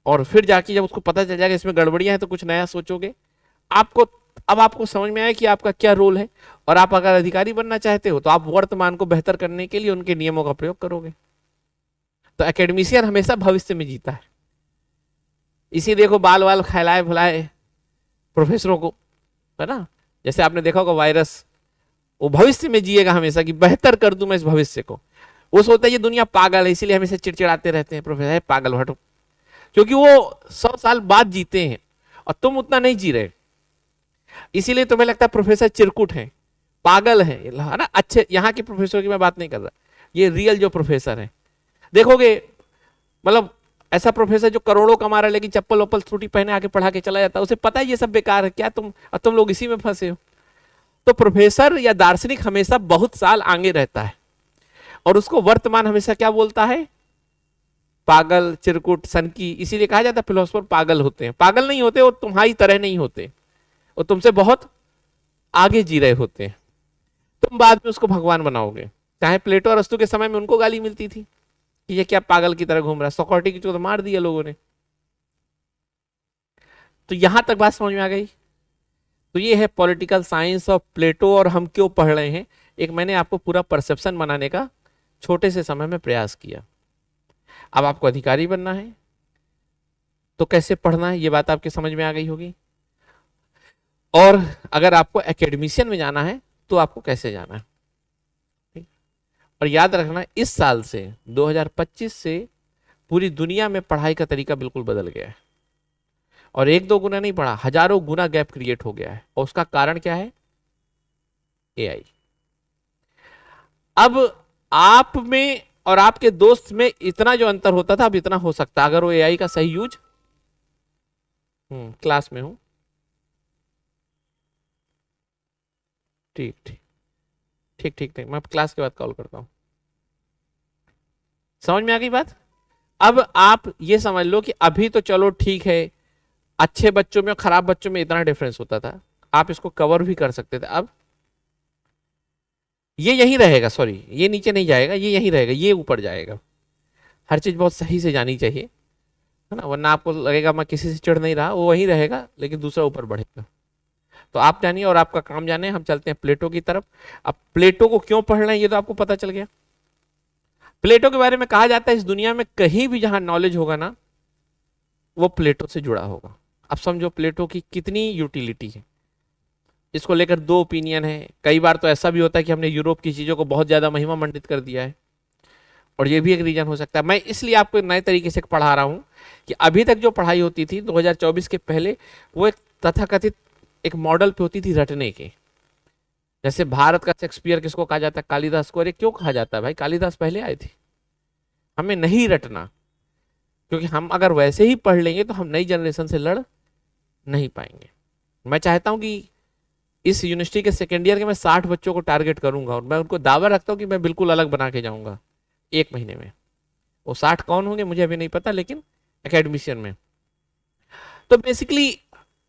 A: और फिर जाके जब उसको पता चल जाएगा इसमें गड़बड़ियां हैं तो कुछ नया सोचोगे। अब आपको समझ में आया कि आपका क्या रोल है, और आप अगर अधिकारी बनना चाहते हो तो आप वर्तमान को बेहतर करने के लिए उनके नियमों का प्रयोग करोगे। तो एकेडमिशियन हमेशा भविष्य में जीता है। इसी देखो बाल वाल खिलाए भुलाए प्रोफेसरों को, है ना, जैसे आपने देखा होगा वायरस, वो भविष्य में जिएगा हमेशा कि बेहतर कर दूं मैं इस भविष्य को। वो सोचता है ये दुनिया पागल है, इसीलिए हमेशा चिड़चिड़ाते रहते हैं प्रोफेसर है पागल हटो, क्योंकि वो 100 साल बाद जीते हैं और तुम उतना नहीं जी रहे। इसीलिए तुम्हें लगता है प्रोफेसर चिरकुट है, पागल है ना। अच्छे यहाँ के प्रोफेसर की मैं बात नहीं कर रहा, ये रियल जो प्रोफेसर है देखोगे, मतलब ऐसा प्रोफेसर जो करोड़ों कमा रहा है लेकिन चप्पल वप्पल टूटी पहने आके पढ़ा के चला जाता है, उसे पता है ये सब बेकार है, क्या तुम लोग इसी में फंसे हो। तो प्रोफेसर या दार्शनिक हमेशा बहुत साल आगे रहता है और उसको वर्तमान हमेशा क्या बोलता है, पागल, चिरकुट, सनकी। इसीलिए कहा जाता है फिलोसोफर पागल होते हैं। पागल नहीं होते, वो तुम्हारी तरह नहीं होते, वो तुमसे बहुत आगे जी रहे होते हैं। तुम बाद में उसको भगवान बनाओगे। चाहे प्लेटो और अरस्तु के समय में उनको गाली मिलती थी कि ये क्या पागल की तरह घूम रहा है, सोक्रेटिस को तो मार दिया लोगों ने। तो यहां तक बात समझ में आ गई। तो ये है पॉलिटिकल साइंस ऑफ प्लेटो और हम क्यों पढ़ रहे हैं। एक मैंने आपको पूरा परसेप्शन बनाने का छोटे से समय में प्रयास किया। अब आपको अधिकारी बनना है तो कैसे पढ़ना है, ये बात आपके समझ में आ गई होगी। और अगर आपको एकेडमिशियन में जाना है तो आपको कैसे जाना है। और याद रखना, इस साल से 2025 से पूरी दुनिया में पढ़ाई का तरीका बिल्कुल बदल गया है और एक दो गुना नहीं पढ़ा, हजारों गुना गैप क्रिएट हो गया है। और उसका कारण क्या है, एआई। अब आप में और आपके दोस्त में इतना जो अंतर होता था अब इतना हो सकता है अगर वो एआई का सही यूज। क्लास में हूं, ठीक ठीक ठीक ठीक ठीक, मैं क्लास के बाद कॉल करता हूं। समझ में आ गई बात। अब आप ये समझ लो कि अभी तो चलो ठीक है, अच्छे बच्चों में और खराब बच्चों में इतना डिफरेंस होता था, आप इसको कवर भी कर सकते थे। अब ये यहीं रहेगा, सॉरी ये नीचे नहीं जाएगा, ये यहीं रहेगा, ये ऊपर जाएगा। हर चीज बहुत सही से जानी चाहिए, है ना, वरना आपको लगेगा मैं किसी से चिढ़ नहीं रहा, वो वहीं रहेगा लेकिन दूसरा ऊपर बढ़ेगा। तो आप जानिए और आपका काम जाने, हम चलते हैं प्लेटो की तरफ। अब प्लेटो को क्यों पढ़ना है ये तो आपको पता चल गया। प्लेटो के बारे में कहा जाता है इस दुनिया में कहीं भी जहां नॉलेज होगा ना वो प्लेटो से जुड़ा होगा। अब समझो प्लेटो की कितनी यूटिलिटी है। इसको लेकर दो ओपिनियन है। कई बार तो ऐसा भी होता है कि हमने यूरोप की चीजों को बहुत ज्यादा महिमा मंडित कर दिया है और ये भी एक रीजन हो सकता है। मैं इसलिए आपको नए तरीके से पढ़ा रहा हूं कि अभी तक जो पढ़ाई होती थी 2024 के पहले वो एक तथाकथित एक मॉडल पे होती थी रटने के। जैसे भारत का शेक्सपियर किसको कहा जाता है, कालिदास को। अरे क्यों कहा जाता है भाई, कालिदास पहले आए थे। हमें नहीं रटना, क्योंकि हम अगर वैसे ही पढ़ लेंगे तो हम नई जनरेशन से लड़ नहीं पाएंगे। मैं चाहता हूं कि इस यूनिवर्सिटी के सेकेंड ईयर के मैं 60 बच्चों को टारगेट करूंगा और मैं उनको दावा रखता हूं कि मैं बिल्कुल अलग बना के जाऊंगा 1 महीने में। वो 60 कौन होंगे मुझे अभी नहीं पता, लेकिन एकेडमिशियन में। तो बेसिकली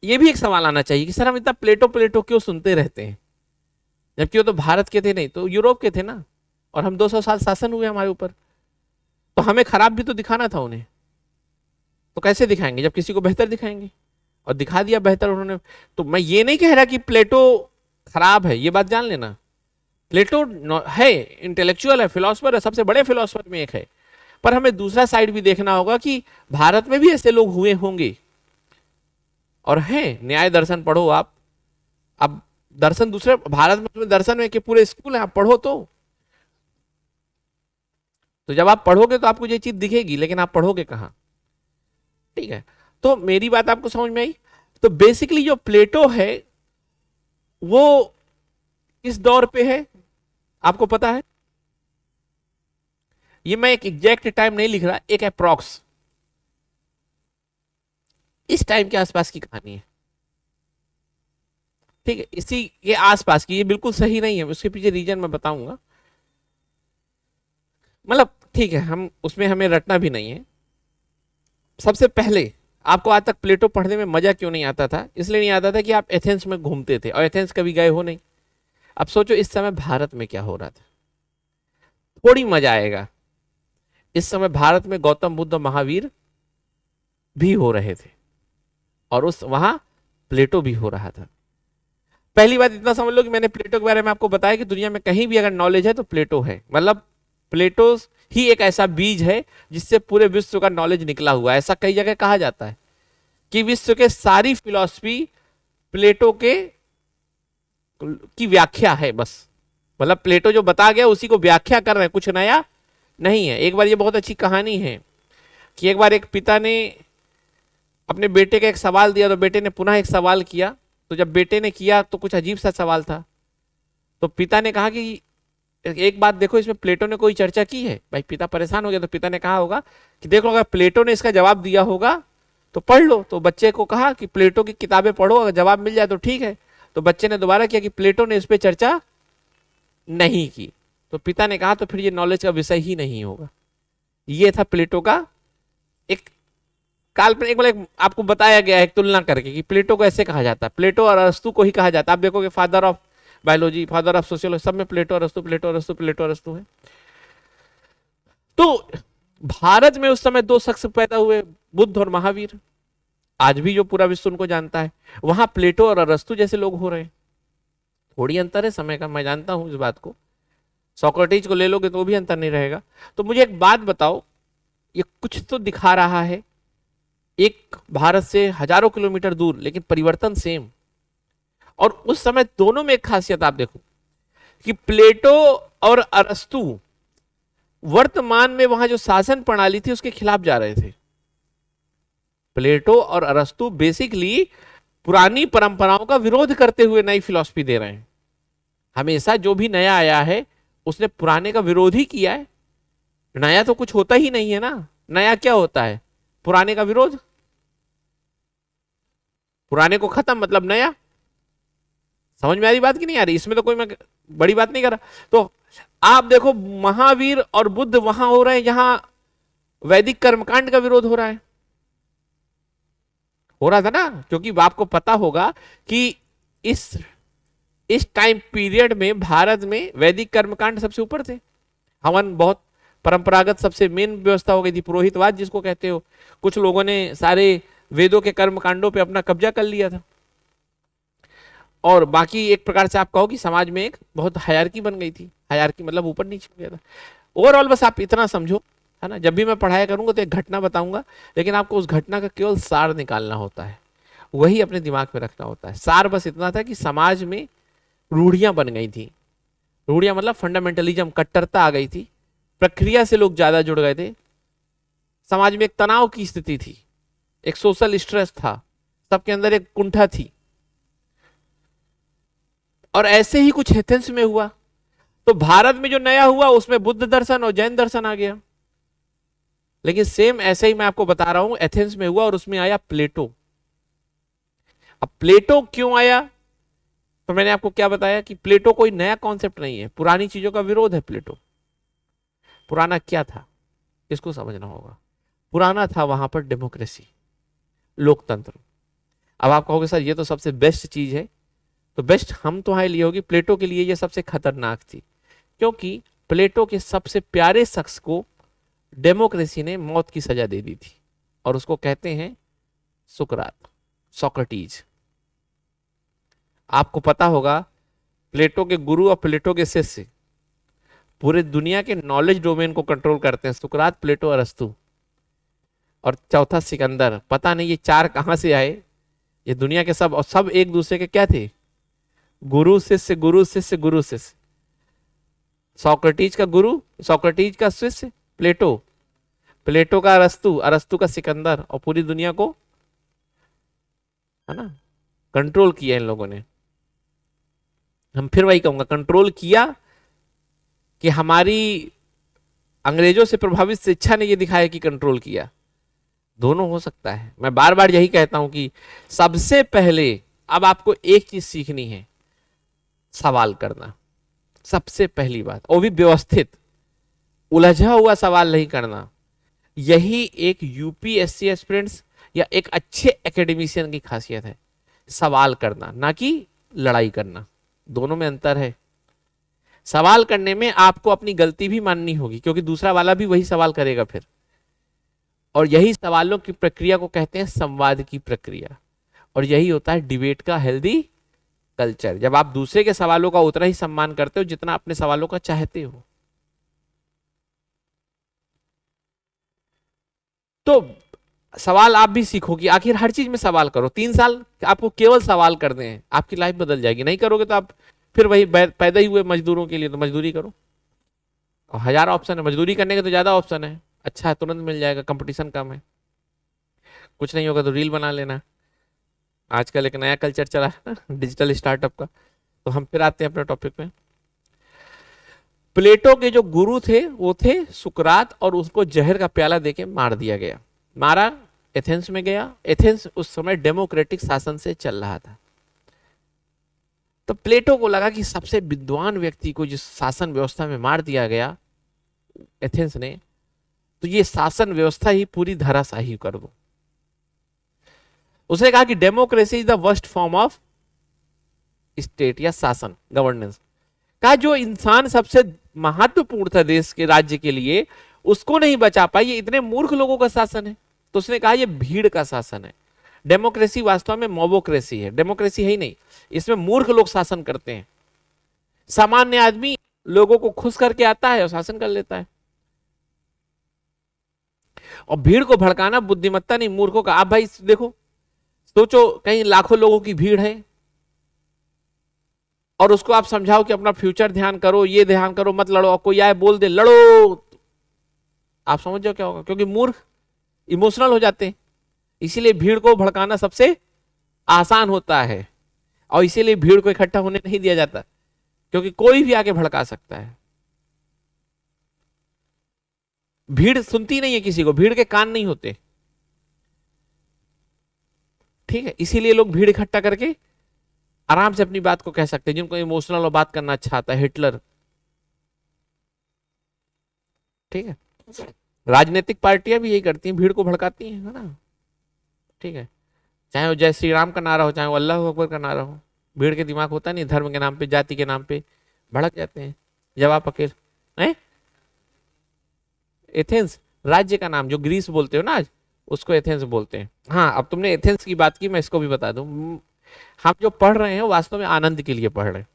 A: ये भी एक सवाल आना चाहिए कि सर हम इतना प्लेटो प्लेटो क्यों सुनते रहते हैं, जबकि वो तो भारत के थे नहीं तो यूरोप के थे ना, और हम 200 साल शासन हुए हमारे ऊपर। तो हमें खराब भी तो दिखाना था उन्हें। तो कैसे दिखाएंगे जब किसी को बेहतर दिखाएंगे, और दिखा दिया बेहतर उन्होंने। तो मैं ये नहीं कह रहा कि प्लेटो खराब है, ये बात जान लेना। प्लेटो है, इंटेलेक्चुअल है, फिलोसफर है, सबसे बड़े फिलोसफर में एक है। पर हमें दूसरा साइड भी देखना होगा कि भारत में भी ऐसे लोग हुए होंगे और हैं। न्याय दर्शन पढ़ो आप। अब दर्शन दूसरे भारत में दर्शन में के पूरे स्कूल है, आप पढ़ो तो जब आप पढ़ोगे तो आपको ये चीज दिखेगी, लेकिन आप पढ़ोगे कहां। ठीक है, तो मेरी बात आपको समझ में आई। तो बेसिकली जो प्लेटो है वो किस दौर पे है आपको पता है। ये मैं एक एग्जैक्ट टाइम नहीं लिख रहा, एक अप्रॉक्स इस टाइम के आसपास की कहानी है। ठीक है, इसी के आसपास की, ये बिल्कुल सही नहीं है, उसके पीछे रीजन मैं बताऊंगा। मतलब ठीक है, हम उसमें हमें रटना भी नहीं है। सबसे पहले आपको आज तक प्लेटो पढ़ने में मजा क्यों नहीं आता था, इसलिए नहीं आता था कि आप एथेंस में घूमते थे और एथेंस कभी गए हो नहीं। अब सोचो इस समय भारत में क्या हो रहा था, थोड़ी मजा आएगा। इस समय भारत में गौतम बुद्ध महावीर भी हो रहे थे और उस वहां प्लेटो भी हो रहा था। पहली बात इतना समझ लो कि मैंने प्लेटो के बारे में आपको बताया कि दुनिया में कहीं भी अगर नॉलेज है तो प्लेटो है। मतलब प्लेटो ही एक ऐसा बीज है जिससे पूरे विश्व का नॉलेज निकला हुआ है। ऐसा कई जगह कहा जाता है कि विश्व के सारी फिलॉसफी प्लेटो के की व्याख्या है बस। मतलब प्लेटो जो बता गया उसी को व्याख्या कर रहे हैं, कुछ नया नहीं है। एक बार ये बहुत अच्छी कहानी है कि एक बार एक पिता ने अपने बेटे का एक सवाल दिया तो बेटे ने पुनः एक सवाल किया। तो जब बेटे ने किया तो कुछ अजीब सा सवाल था। तो पिता ने कहा कि एक बात देखो, इसमें प्लेटो ने कोई चर्चा की है? भाई पिता परेशान हो गया तो पिता ने कहा होगा कि देखो अगर प्लेटो ने इसका जवाब दिया होगा तो पढ़ लो। तो बच्चे को कहा कि प्लेटो की किताबें पढ़ो, अगर जवाब मिल जाए तो ठीक है। तो बच्चे ने दोबारा किया कि प्लेटो ने इस पर चर्चा नहीं की। तो पिता ने कहा तो फिर ये नॉलेज का विषय ही नहीं होगा। ये था प्लेटो का एक काल्पनिक, मतलब आपको बताया गया है एक तुलना करके कि प्लेटो को ऐसे कहा जाता है। प्लेटो और अरस्तु को ही कहा जाता है। आप देखोगे father of biology, father of sociology, सब में प्लेटो अरस्तु, प्लेटो अरस्तु, प्लेटो अरस्तु है। तो भारत में उस समय दो शख्स पैदा हुए, बुद्ध और महावीर। आज भी जो पूरा विश्व उनको जानता है, वहां प्लेटो और अरस्तु जैसे लोग हो रहे हैं। थोड़ी अंतर है समय का, मैं जानता हूं इस बात को। सोक्रेटिस को ले लोगे तो भी अंतर नहीं रहेगा। तो मुझे एक बात बताओ, ये कुछ तो दिखा रहा है, एक भारत से हजारों किलोमीटर दूर, लेकिन परिवर्तन सेम। और उस समय दोनों में एक खासियत आप देखो कि प्लेटो और अरस्तु वर्तमान में वहां जो शासन प्रणाली थी उसके खिलाफ जा रहे थे। प्लेटो और अरस्तु बेसिकली पुरानी परंपराओं का विरोध करते हुए नई फिलॉसफी दे रहे हैं। हमेशा जो भी नया आया है उसने पुराने का विरोध ही किया है। नया तो कुछ होता ही नहीं है ना। नया क्या होता है? पुराने का विरोध। पुराने को खत्म मतलब नया। समझ में आ रही बात कि नहीं आ रही? इसमें तो कोई मैं बड़ी बात नहीं कर रहा। तो आप देखो महावीर और बुद्ध वहां हो रहे हैं जहां वैदिक कर्मकांड का विरोध हो रहा है। हो रहा था ना, क्योंकि आपको पता होगा कि इस टाइम पीरियड में भारत में वैदिक कर्मकांड सबसे ऊपर थे। हवन बहुत परंपरागत सबसे मेन व्यवस्था हो गई थी, पुरोहितवाद जिसको कहते हो। कुछ लोगों ने सारे वेदों के कर्मकांडों पे अपना कब्जा कर लिया था। और बाकी एक प्रकार से आप कहो कि समाज में एक बहुत हायरार्की बन गई थी। हायरार्की मतलब ऊपर नीचे हो गया था। ओवरऑल बस आप इतना समझो, है ना। जब भी मैं पढ़ाया करूंगा तो एक घटना बताऊंगा, लेकिन आपको उस घटना का केवल सार निकालना होता है, वही अपने दिमाग में रखना होता है। सार बस इतना था कि समाज में रूढ़ियां बन गई थी। रूढ़ियां मतलब फंडामेंटलिज्म, कट्टरता आ गई थी। प्रक्रिया से लोग ज्यादा जुड़ गए थे। समाज में एक तनाव की स्थिति थी, एक सोशल स्ट्रेस था, सबके अंदर एक कुंठा थी। और ऐसे ही कुछ एथेंस में हुआ। तो भारत में जो नया हुआ उसमें बुद्ध दर्शन और जैन दर्शन आ गया। लेकिन सेम ऐसे ही मैं आपको बता रहा हूं एथेंस में हुआ और उसमें आया प्लेटो। अब प्लेटो क्यों आया? तो मैंने आपको क्या बताया कि प्लेटो कोई नया कॉन्सेप्ट नहीं है, पुरानी चीजों का विरोध है प्लेटो। पुराना क्या था इसको समझना होगा। पुराना था वहां पर डेमोक्रेसी, लोकतंत्र। अब आप कहोगे सर ये तो सबसे बेस्ट चीज है, तो बेस्ट हम तो लिए होगी, प्लेटो के लिए ये सबसे खतरनाक थी। क्योंकि प्लेटो के सबसे प्यारे शख्स को डेमोक्रेसी ने मौत की सजा दे दी थी, और उसको कहते हैं सुकरात, सोक्रेटिस। आपको पता होगा प्लेटो के गुरु और प्लेटो के शिष्य पूरे दुनिया के नॉलेज डोमेन को कंट्रोल करते हैं, सुकरात, प्लेटो, अरस्तु और चौथा सिकंदर। पता नहीं ये चार कहां से आए। ये दुनिया के सब, और सब एक दूसरे के क्या थे? गुरु शिष्य, गुरु शिष्य, गुरु शिष्य। सोक्रेटिस का गुरु, सोक्रेटिस का शिष्य प्लेटो, प्लेटो का अरस्तु, अरस्तु का सिकंदर, और पूरी दुनिया को, है ना, कंट्रोल किया इन लोगों ने। हम फिर वही कहूंगा, कंट्रोल किया कि हमारी अंग्रेजों से प्रभावित शिक्षा ने यह दिखाया कि कंट्रोल किया। दोनों हो सकता है। मैं बार बार यही कहता हूं कि सबसे पहले अब आपको एक चीज सीखनी है, सवाल करना। सबसे पहली बात, वो भी व्यवस्थित, उलझा हुआ सवाल नहीं करना। यही एक यूपीएससी एस्पिरेंट्स या एक अच्छे एकेडमिशियन की खासियत है, सवाल करना, ना कि लड़ाई करना। दोनों में अंतर है। सवाल करने में आपको अपनी गलती भी माननी होगी, क्योंकि दूसरा वाला भी वही सवाल करेगा फिर। और यही सवालों की प्रक्रिया को कहते हैं संवाद की प्रक्रिया, और यही होता है डिबेट का हेल्दी कल्चर। जब आप दूसरे के सवालों का उतना ही सम्मान करते हो जितना अपने सवालों का चाहते हो। तो सवाल आप भी सीखो कि आखिर हर चीज में सवाल करो। 3 साल आपको केवल सवाल करने हैं, आपकी लाइफ बदल जाएगी। नहीं करोगे तो आप फिर वही पैदा ही हुए मजदूरों के लिए, तो मजदूरी करो। और 1000 ऑप्शन है, मजदूरी करने के तो ज्यादा ऑप्शन है। अच्छा है, तुरंत मिल जाएगा, कंपटीशन कम है। कुछ नहीं होगा तो रील बना लेना। आजकल एक नया कल्चर चला है ना, डिजिटल स्टार्टअप का। तो हम फिर आते हैं अपने टॉपिक पे। प्लेटो के जो गुरु थे वो थे सुकरात, और उसको जहर का प्याला देके मार दिया गया। मारा, एथेंस में गया। एथेंस उस समय डेमोक्रेटिक शासन से चल रहा था। तो प्लेटो को लगा कि सबसे विद्वान व्यक्ति को जिस शासन व्यवस्था में मार दिया गया एथेंस ने, तो ये शासन व्यवस्था ही पूरी धराशाही कर दो। उसने कहा कि democracy is the worst form of state या शासन, गवर्नेंस। कहा जो इंसान सबसे महत्वपूर्ण था देश के, राज्य के लिए, उसको नहीं बचा पाई, ये इतने मूर्ख लोगों का शासन है। तो उसने कहा ये भीड़ का शासन है। डेमोक्रेसी वास्तव में मोबोक्रेसी है, डेमोक्रेसी है ही नहीं, इसमें मूर्ख लोग शासन करते हैं। सामान्य आदमी लोगों को खुश करके आता है और शासन कर लेता है। और भीड़ को भड़काना बुद्धिमत्ता नहीं, मूर्खों का। आप भाई देखो, सोचो कहीं लाखों लोगों की भीड़ है और उसको आप समझाओ कि अपना फ्यूचर ध्यान करो, ये ध्यान करो, मत लड़ो, और कोई आए बोल दे लड़ो, आप समझ जाओ क्या होगा। क्योंकि मूर्ख इमोशनल हो जाते हैं, इसीलिए भीड़ को भड़काना सबसे आसान होता है, और इसीलिए भीड़ को इकट्ठा होने नहीं दिया जाता, क्योंकि कोई भी आके भड़का सकता है। भीड़ सुनती नहीं है किसी को, भीड़ के कान नहीं होते, ठीक है। इसीलिए लोग भीड़ इकट्ठा करके आराम से अपनी बात को कह सकते हैं। जिनको इमोशनल और बात करना अच्छा आता है, हिटलर, ठीक है। राजनीतिक पार्टियां भी यही करती हैं, भीड़ को भड़काती हैं, है ना, ठीक है। चाहे वो जय श्री राम का नारा हो, चाहे वो अल्लाह अकबर का नारा हो, भीड़ के दिमाग होता नहीं, धर्म के नाम पे, जाति के नाम पे भड़क जाते हैं। जब आप अकेले हैं, एथेंस राज्य का नाम, जो ग्रीस बोलते हो ना आज, उसको एथेंस बोलते हैं। हाँ, अब तुमने एथेंस की बात की, मैं इसको भी बता दूं। हम जो पढ़ रहे हैं वास्तव में आनंद के लिए पढ़ रहे हैं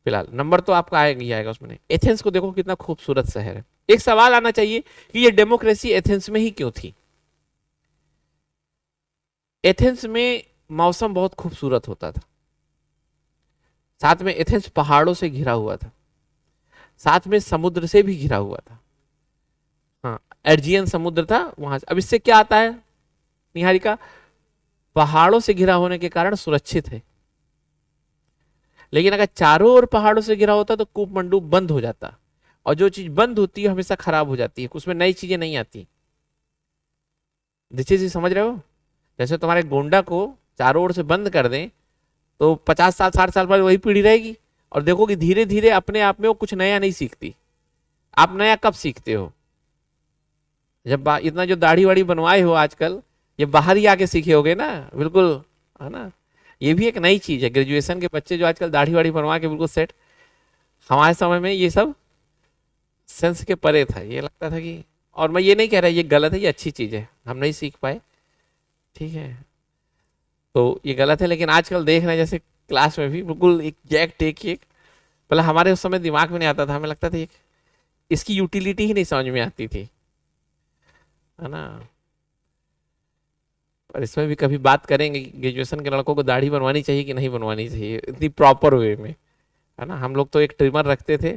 A: फिलहाल। नंबर तो आपका आएगा ही आएगा उसमें। एथेंस को देखो कितना खूबसूरत शहर है। एक सवाल आना चाहिए कि ये डेमोक्रेसी एथेंस में ही क्यों थी। एथेंस में मौसम बहुत खूबसूरत होता था, साथ में एथेंस पहाड़ों से घिरा हुआ था, साथ में समुद्र से भी घिरा हुआ था। हाँ, एर्जियन समुद्र था वहां से। अब इससे क्या आता है निहारिका, पहाड़ों से घिरा होने के कारण सुरक्षित है। लेकिन अगर चारों ओर पहाड़ों से घिरा होता तो कूपमंडू बंद हो जाता, और जो चीज बंद होती है हमेशा खराब हो जाती है, उसमें नई चीजें नहीं आती। दीक्षित जी समझ रहे हो, जैसे तुम्हारे गोंडा को चारों ओर से बंद कर दें तो 50 साल 60 साल बाद वही पीढ़ी रहेगी, और देखो कि धीरे धीरे अपने आप में वो कुछ नया नहीं सीखती। आप नया कब सीखते हो, जब इतना जो दाढ़ी वाड़ी बनवाए हो आजकल, ये बाहर ही आके सीखे होगे ना, बिल्कुल, है ना। ये भी एक नई चीज है, ग्रेजुएशन के बच्चे जो आजकल दाढ़ी वाड़ी बनवा के बिल्कुल सेट। हमारे समय में ये सब सेंस के परे था, ये लगता था कि, और मैं ये नहीं कह रहा ये गलत है, ये अच्छी चीज है, हम नहीं सीख पाए, ठीक है, तो ये गलत है। लेकिन आजकल देख रहे हैं जैसे क्लास में भी बिल्कुल एग्जैक्ट एक पहले हमारे उस समय दिमाग में नहीं आता था, हमें लगता था इसकी यूटिलिटी ही नहीं समझ में आती थी, है ना। पर इसमें भी कभी बात करेंगे ग्रेजुएशन के लड़कों को दाढ़ी बनवानी चाहिए कि नहीं बनवानी चाहिए, इतनी प्रॉपर वे में, है ना। हम लोग तो एक ट्रिमर रखते थे,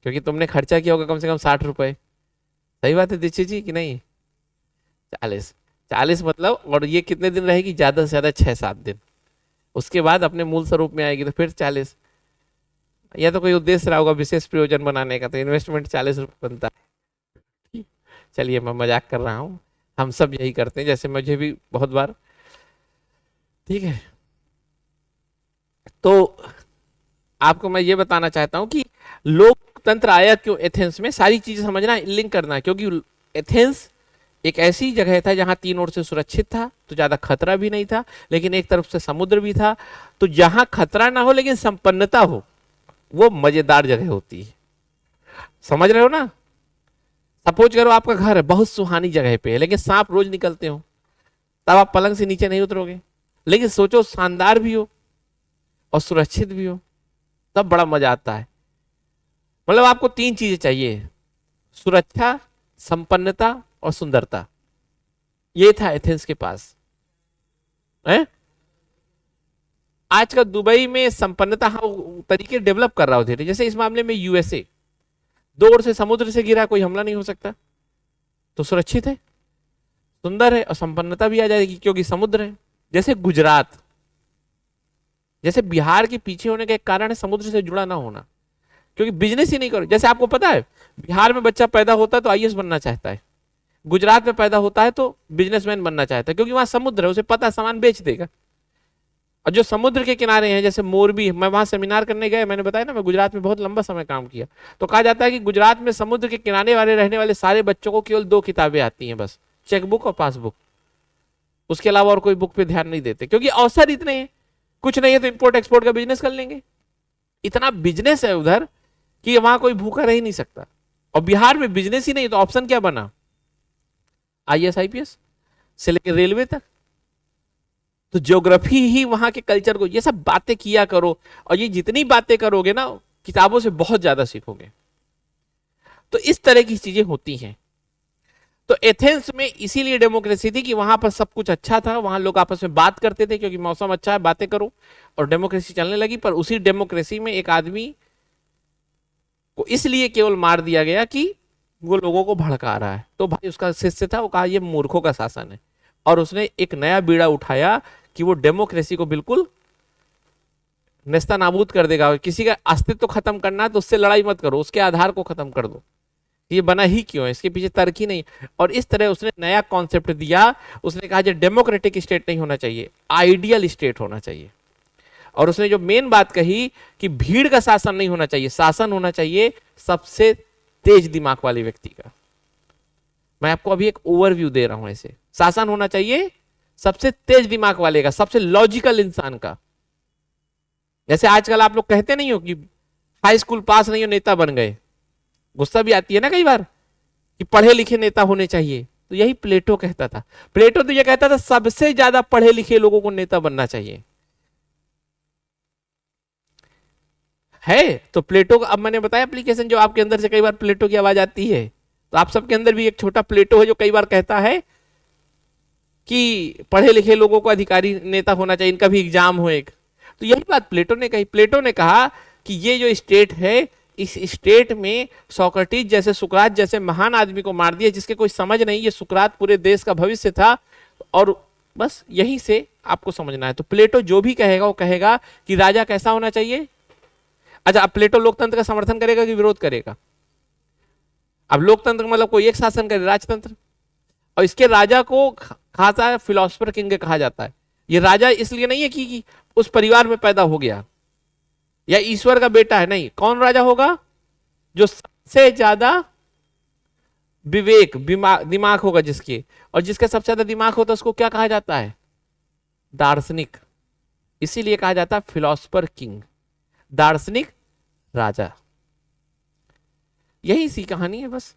A: क्योंकि तुमने खर्चा किया होगा कम से कम 60 रुपए, सही बात है दीक्षित जी कि नहीं। 40 मतलब, और ये कितने दिन रहेगी, ज्यादा से ज्यादा 6-7 दिन, उसके बाद अपने मूल स्वरूप में आएगी, तो फिर 40, या तो कोई उद्देश्य रहा होगा विशेष प्रयोजन बनाने का, तो इन्वेस्टमेंट 40 रुपये बनता है। चलिए मैं मजाक कर रहा हूँ, हम सब यही करते हैं, जैसे मुझे भी बहुत बार, ठीक है। तो आपको मैं ये बताना चाहता हूं कि लोकतंत्र आया क्यों एथेंस में, सारी चीजें समझना, लिंक करना, क्योंकि एथेंस एक ऐसी जगह था जहां तीन ओर से सुरक्षित था, तो ज्यादा खतरा भी नहीं था, लेकिन एक तरफ से समुद्र भी था। तो जहां खतरा ना हो लेकिन संपन्नता हो, वो मजेदार जगह होती है, समझ रहे हो ना। सपोज करो आपका घर है बहुत सुहानी जगह पे है, लेकिन सांप रोज निकलते हो, तब आप पलंग से नीचे नहीं उतरोगे। लेकिन सोचो शानदार भी हो और सुरक्षित भी हो, तब बड़ा मजा आता है। मतलब आपको 3 चीजें चाहिए, सुरक्षा, संपन्नता और सुंदरता। ये था एथेंस के पास है। आजकल दुबई में संपन्नता तरीके डेवलप कर रहा हो धीरे, जैसे इस मामले में यूएसए 2 ओर से समुद्र से घिरा, कोई हमला नहीं हो सकता, तो सुरक्षित है, सुंदर है, और संपन्नता भी आ जाएगी क्योंकि समुद्र है। जैसे गुजरात, जैसे बिहार के पीछे होने का एक कारण है समुद्र से जुड़ा ना होना, क्योंकि बिजनेस ही नहीं करो। जैसे आपको पता है बिहार में बच्चा पैदा होता है तो आईएएस बनना चाहता है, गुजरात में पैदा होता है तो बिजनेसमैन बनना चाहता है, क्योंकि वहां समुद्र है, उसे पता है सामान बेच देगा। और जो समुद्र के किनारे हैं जैसे मोरबी, मैं वहां सेमिनार करने गया, मैंने बताया ना मैं गुजरात में बहुत लंबा समय काम किया, तो कहा जाता है कि गुजरात में समुद्र के किनारे वाले रहने वाले सारे बच्चों को केवल 2 किताबें आती हैं बस, चेकबुक और पासबुक, उसके अलावा और कोई बुक पे ध्यान नहीं देते, क्योंकि अवसर इतने हैं, कुछ नहीं है तो इंपोर्ट एक्सपोर्ट का बिजनेस कर लेंगे। इतना बिजनेस है उधर कि वहां कोई भूखा रह ही नहीं सकता। और बिहार में बिजनेस ही नहीं तो ऑप्शन क्या बना, आईएएस आईपीएस से लेकर रेलवे तक। तो ज्योग्राफी ही वहां के कल्चर को, ये सब बातें किया करो, और ये जितनी बातें करोगे ना किताबों से बहुत ज्यादा सीखोगे। तो इस तरह की चीजें होती हैं। तो एथेंस में इसीलिए डेमोक्रेसी थी कि वहां पर सब कुछ अच्छा था, वहां लोग आपस में बात करते थे क्योंकि मौसम अच्छा है, बातें करो, और डेमोक्रेसी चलने लगी। पर उसी डेमोक्रेसी में एक आदमी को इसलिए केवल मार दिया गया कि वो लोगों को भड़का रहा है। तो भाई उसका शिष्य था, वो कहा ये मूर्खों का शासन है, और उसने एक नया बीड़ा उठाया कि वो डेमोक्रेसी को बिल्कुल नेस्ता नाबूद कर देगा। किसी का अस्तित्व तो खत्म करना है तो उससे लड़ाई मत करो, उसके आधार को खत्म कर दो, ये बना ही क्यों है, इसके पीछे तर्क ही नहीं। और इस तरह उसने नया कॉन्सेप्ट दिया, उसने कहा जो डेमोक्रेटिक स्टेट नहीं होना चाहिए, आइडियल स्टेट होना चाहिए। और उसने जो मेन बात कही कि भीड़ का शासन नहीं होना चाहिए, शासन होना चाहिए सबसे तेज दिमाग वाले व्यक्ति का। मैं आपको अभी एक ओवरव्यू दे रहा हूं, ऐसे शासन होना चाहिए सबसे तेज दिमाग वाले का, सबसे लॉजिकल इंसान का। जैसे आजकल आप लोग कहते नहीं हो कि हाई स्कूल पास नहीं हो नेता बन गए, गुस्सा भी आती है ना कई बार कि पढ़े लिखे नेता होने चाहिए। तो यही प्लेटो कहता था। प्लेटो तो यह कहता था सबसे ज्यादा पढ़े लिखे लोगों को नेता बनना चाहिए। है तो प्लेटो का, अब मैंने बताया एप्लीकेशन, जो आपके अंदर से कई बार प्लेटो की आवाज आती है, तो आप सबके अंदर भी एक छोटा प्लेटो है जो कई बार कहता है कि पढ़े लिखे लोगों को अधिकारी नेता होना चाहिए, इनका भी एग्जाम हो एक। तो यही बात प्लेटो ने कही। प्लेटो ने कहा कि ये जो स्टेट है, इस स्टेट में सोक्रेटिस जैसे, सुकरात जैसे महान आदमी को मार दिया जिसके कोई समझ नहीं। ये सुकरात पूरे देश का भविष्य था, और बस यहीं से आपको समझना है। तो प्लेटो जो भी कहेगा वो कहेगा कि राजा कैसा होना चाहिए। अच्छा, अब प्लेटो लोकतंत्र का समर्थन करेगा कि विरोध करेगा। अब लोकतंत्र मतलब कोई एक शासन करे, राजतंत्र, और इसके राजा को खासा फिलोसफर किंग कहा जाता है। ये राजा इसलिए नहीं है कि उस परिवार में पैदा हो गया या ईश्वर का बेटा है, नहीं। कौन राजा होगा, जो सबसे ज्यादा विवेक दिमाग होगा जिसके, और जिसका सबसे ज्यादा दिमाग होता है उसको क्या कहा जाता है, दार्शनिक। इसीलिए कहा जाता है फिलोसफर किंग, दार्शनिक राजा। यही सी कहानी है बस।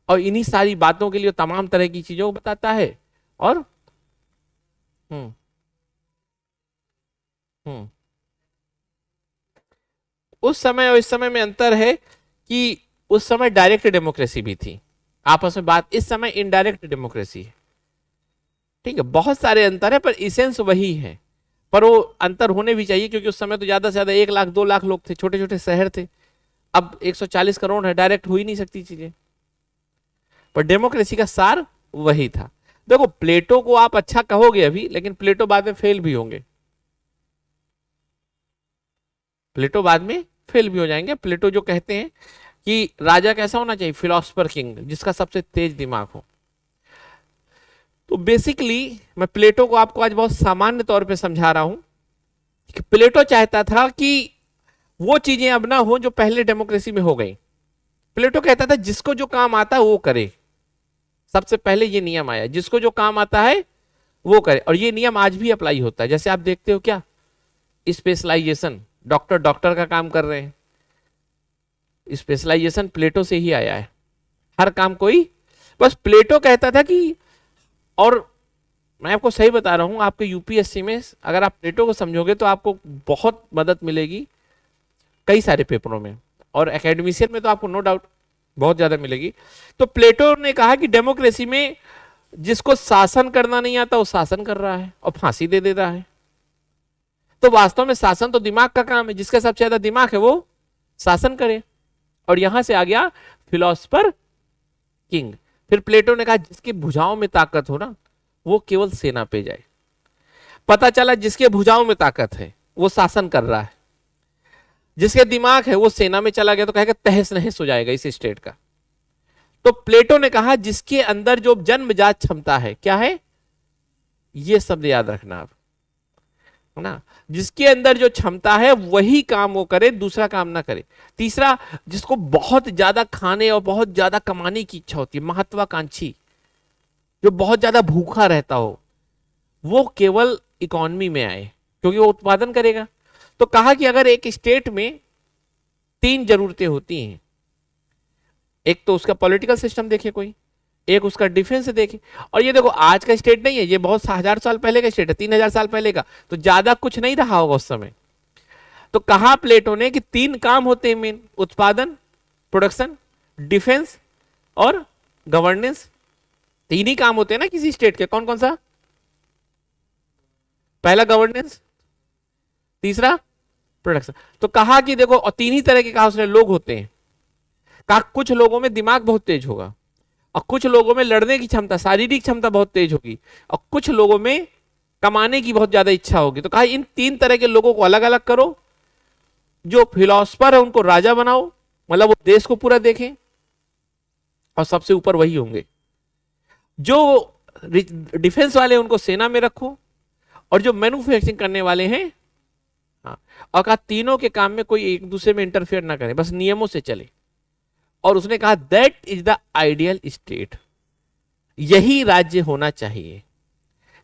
A: और इन्हीं सारी बातों के लिए तमाम तरह की चीजों को बताता है। और हम्म हम्म उस समय और इस समय में अंतर है कि उस समय डायरेक्ट डेमोक्रेसी भी थी आपस में बात, इस समय इनडायरेक्ट डेमोक्रेसी है। ठीक है, बहुत सारे अंतर है पर इसेंस वही है। पर वो अंतर होने भी चाहिए क्योंकि उस समय तो ज्यादा से ज्यादा 1 लाख 2 लाख लोग थे, छोटे छोटे शहर थे। अब 140 करोड़ है, डायरेक्ट हो ही नहीं सकती चीजें। पर डेमोक्रेसी का सार वही था। देखो प्लेटो को आप अच्छा कहोगे अभी, लेकिन प्लेटो बाद में फेल भी होंगे, प्लेटो बाद में फेल भी हो जाएंगे। प्लेटो जो कहते हैं कि राजा कैसा होना चाहिए, फिलोसफर किंग, जिसका सबसे तेज दिमाग हो। तो बेसिकली मैं प्लेटो को आपको आज बहुत सामान्य तौर पे समझा रहा हूं कि प्लेटो चाहता था कि वो चीजें अब ना हो जो पहले डेमोक्रेसी में हो गई। प्लेटो कहता था जिसको जो काम आता है वो करे। सबसे पहले ये नियम आया, जिसको जो काम आता है वो करे। और ये नियम आज भी अप्लाई होता है। जैसे आप देखते हो क्या, स्पेशलाइजेशन, डॉक्टर डॉक्टर का काम कर रहे हैं, स्पेशलाइजेशन प्लेटो से ही आया है। हर काम कोई, बस प्लेटो कहता था कि, और मैं आपको सही बता रहा हूं, आपके यूपीएससी में अगर आप प्लेटो को समझोगे तो आपको बहुत मदद मिलेगी कई सारे पेपरों में, और एकेडमिशियन में तो आपको नो डाउट बहुत ज्यादा मिलेगी। तो प्लेटो ने कहा कि डेमोक्रेसी में जिसको शासन करना नहीं आता वो शासन कर रहा है और फांसी दे देता है। तो वास्तव में शासन तो दिमाग का काम है, जिसका सबसे ज्यादा दिमाग है वो शासन करे। और यहां से आ गया फिलोसफर किंग। फिर प्लेटो ने कहा जिसकी भुजाओं में ताकत हो ना वो केवल सेना पे जाए। पता चला जिसके भुजाओं में ताकत है वो शासन कर रहा है, जिसके दिमाग है वो सेना में चला गया तो कहेगा तहस नहस हो जाएगा इस स्टेट का। तो प्लेटो ने कहा जिसके अंदर जो जन्मजात क्षमता है, क्या है, ये शब्द याद रखना आप, है ना, जिसके अंदर जो क्षमता है वही काम वो करे, दूसरा काम ना करे। तीसरा, जिसको बहुत ज्यादा खाने और बहुत ज्यादा कमाने की इच्छा होती है, महत्वाकांक्षी, जो बहुत ज्यादा भूखा रहता हो, वो केवल इकोनॉमी में आए क्योंकि वो उत्पादन करेगा। तो कहा कि अगर एक स्टेट में 3 जरूरतें होती हैं, एक तो उसका पॉलिटिकल सिस्टम देखे कोई, एक उसका डिफेंस देखे, और ये देखो आज का स्टेट नहीं है, ये बहुत 1000 साल पहले का स्टेट है, 3000 साल पहले का, तो ज्यादा कुछ नहीं रहा होगा उस समय। तो कहा प्लेटो ने कि 3 काम होते हैं मेन, उत्पादन, प्रोडक्शन, डिफेंस और गवर्नेंस। 3 ही काम होते हैं ना किसी स्टेट के। कौन कौन सा? पहला गवर्नेंस, तीसरा प्रोडक्शन। तो कहा कि देखो, और 3 ही तरह के कहा उसने लोग होते हैं। कहा कुछ लोगों में दिमाग बहुत तेज होगा, और कुछ लोगों में लड़ने की क्षमता, शारीरिक क्षमता बहुत तेज होगी, और कुछ लोगों में कमाने की बहुत ज्यादा इच्छा होगी। तो कहा इन 3 तरह के लोगों को अलग अलग करो, जो फिलोसफर है उनको राजा बनाओ, मतलब वो देश को पूरा देखें, और सबसे ऊपर वही होंगे। जो डिफेंस वाले उनको सेना में रखो, और जो मैन्युफैक्चरिंग करने वाले हैं, हाँ, और कहा तीनों के काम में कोई एक दूसरे में इंटरफेयर ना करे, बस नियमों से चले। और उसने कहा that is the ideal state, यही राज्य होना चाहिए।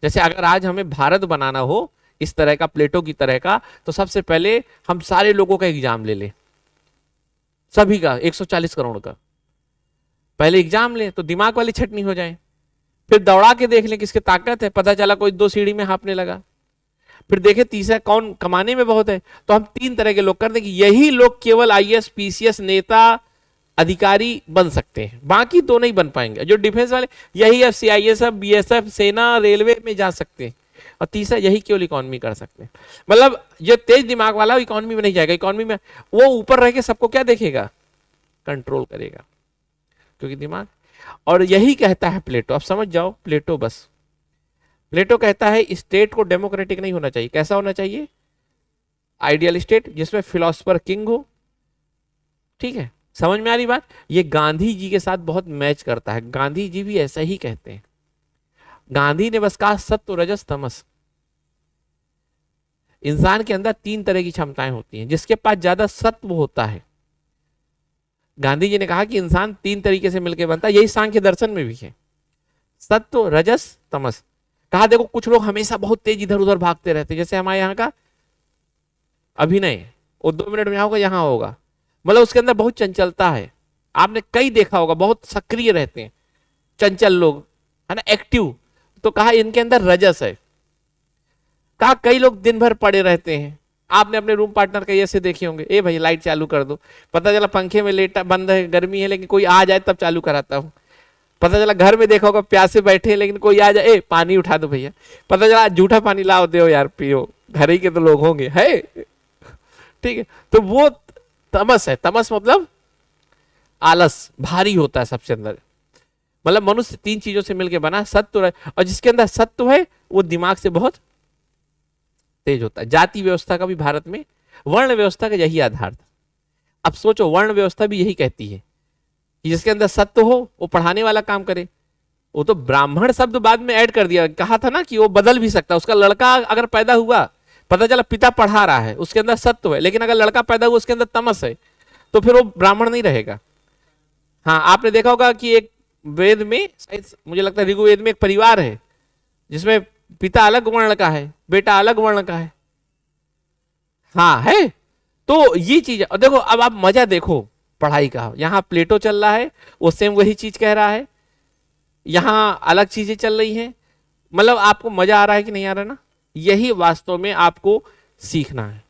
A: जैसे अगर आज हमें भारत बनाना हो इस तरह का, प्लेटो की तरह का, तो सबसे पहले हम सारे लोगों का एग्जाम ले लें, सभी का 140 करोड़ का पहले एग्जाम ले, तो दिमाग वाली छटनी हो जाए। फिर दौड़ा के देख लें किसकी ताकत है, पता चला कोई 2 सीढ़ी में हाँपने लगा। फिर देखे तीसरा कौन कमाने में बहुत है, तो हम 3 तरह के लोग कर दें कि यही लोग केवल आईएएस, पीसीएस, नेता, अधिकारी बन सकते हैं, बाकी 2 नहीं बन पाएंगे। जो डिफेंस वाले यही एफ, सीआईएसएफ, बीएसएफ, सेना, रेलवे में जा सकते हैं, और तीसरा यही केवल इकोनॉमी कर सकते हैं। मतलब जो तेज दिमाग वाला इकोनॉमी में नहीं जाएगा, इकोनॉमी में वो ऊपर रह के सबको क्या देखेगा, कंट्रोल करेगा, क्योंकि दिमाग। और यही कहता है प्लेटो, अब समझ जाओ प्लेटो, बस प्लेटो कहता है स्टेट को डेमोक्रेटिक नहीं होना चाहिए। कैसा होना चाहिए? आइडियल स्टेट जिसमें फिलोसफर किंग हो। ठीक है, समझ में आ रही बात? ये गांधी जी के साथ बहुत मैच करता है, गांधी जी भी ऐसा ही कहते हैं। गांधी ने बस कहा सत्व, रजस, तमस। इंसान के अंदर 3 तरह की क्षमताएं होती हैं, जिसके पास ज्यादा सत्व होता है, गांधी जी ने कहा कि इंसान 3 तरीके से मिलकर बनता है, यही सांख्य दर्शन में भी है, सत्व, रजस, तमस। कहा देखो कुछ लोग हमेशा बहुत तेज इधर उधर भागते रहते हैं, जैसे हमारे यहाँ का अभिनय, वो 2 मिनट में होगा यहाँ होगा, मतलब उसके अंदर बहुत चंचलता है। आपने कई देखा होगा, बहुत सक्रिय रहते हैं, चंचल लोग, है ना, एक्टिव। तो कहा इनके अंदर रजस है। कहा कई लोग दिन भर पड़े रहते हैं। आपने अपने रूम पार्टनर कई ऐसे देखे होंगे, ए भाई लाइट चालू कर दो, पता चला पंखे में लेटा बंद है, गर्मी है, लेकिन कोई आ जाए तब चालू कराता हूं। पता चला घर में देखा होगा प्यासे बैठे हैं, लेकिन कोई आ जाए, ए पानी उठा दो भैया, पता चला झूठा पानी लाओ दो यार पियो, घर ही के तो लोग होंगे, है। ठीक है, तो वो तमस है। तमस मतलब आलस, भारी होता है सबसे अंदर। मतलब मनुष्य 3 चीजों से मिलकर बना, सत्व, और जिसके अंदर सत्व है वो दिमाग से बहुत तेज होता है। जाति व्यवस्था का भी भारत में, वर्ण व्यवस्था का यही आधार था। अब सोचो, वर्ण व्यवस्था भी यही कहती है कि जिसके अंदर सत्व हो वो पढ़ाने वाला काम करे। वो तो ब्राह्मण शब्द बाद में ऐड कर दिया, कहा था ना कि वो बदल भी सकता है। उसका लड़का अगर पैदा हुआ, पता चला पिता पढ़ा रहा है, उसके अंदर सत्व है, लेकिन अगर लड़का पैदा हुआ उसके अंदर तमस है, तो फिर वो ब्राह्मण नहीं रहेगा। हाँ, आपने देखा होगा कि एक वेद में, मुझे लगता है ऋग्वेद में, एक परिवार है जिसमें पिता अलग वर्ण का है, बेटा अलग वर्ण का है। हाँ है। तो ये चीज, और देखो अब आप मजा देखो पढ़ाई का, यहां प्लेटो चल रहा है, वो सेम वही चीज कह रहा है, यहां अलग चीजें चल रही हैं। मतलब आपको मजा आ रहा है कि नहीं आ रहा ना? यही वास्तव में आपको सीखना है।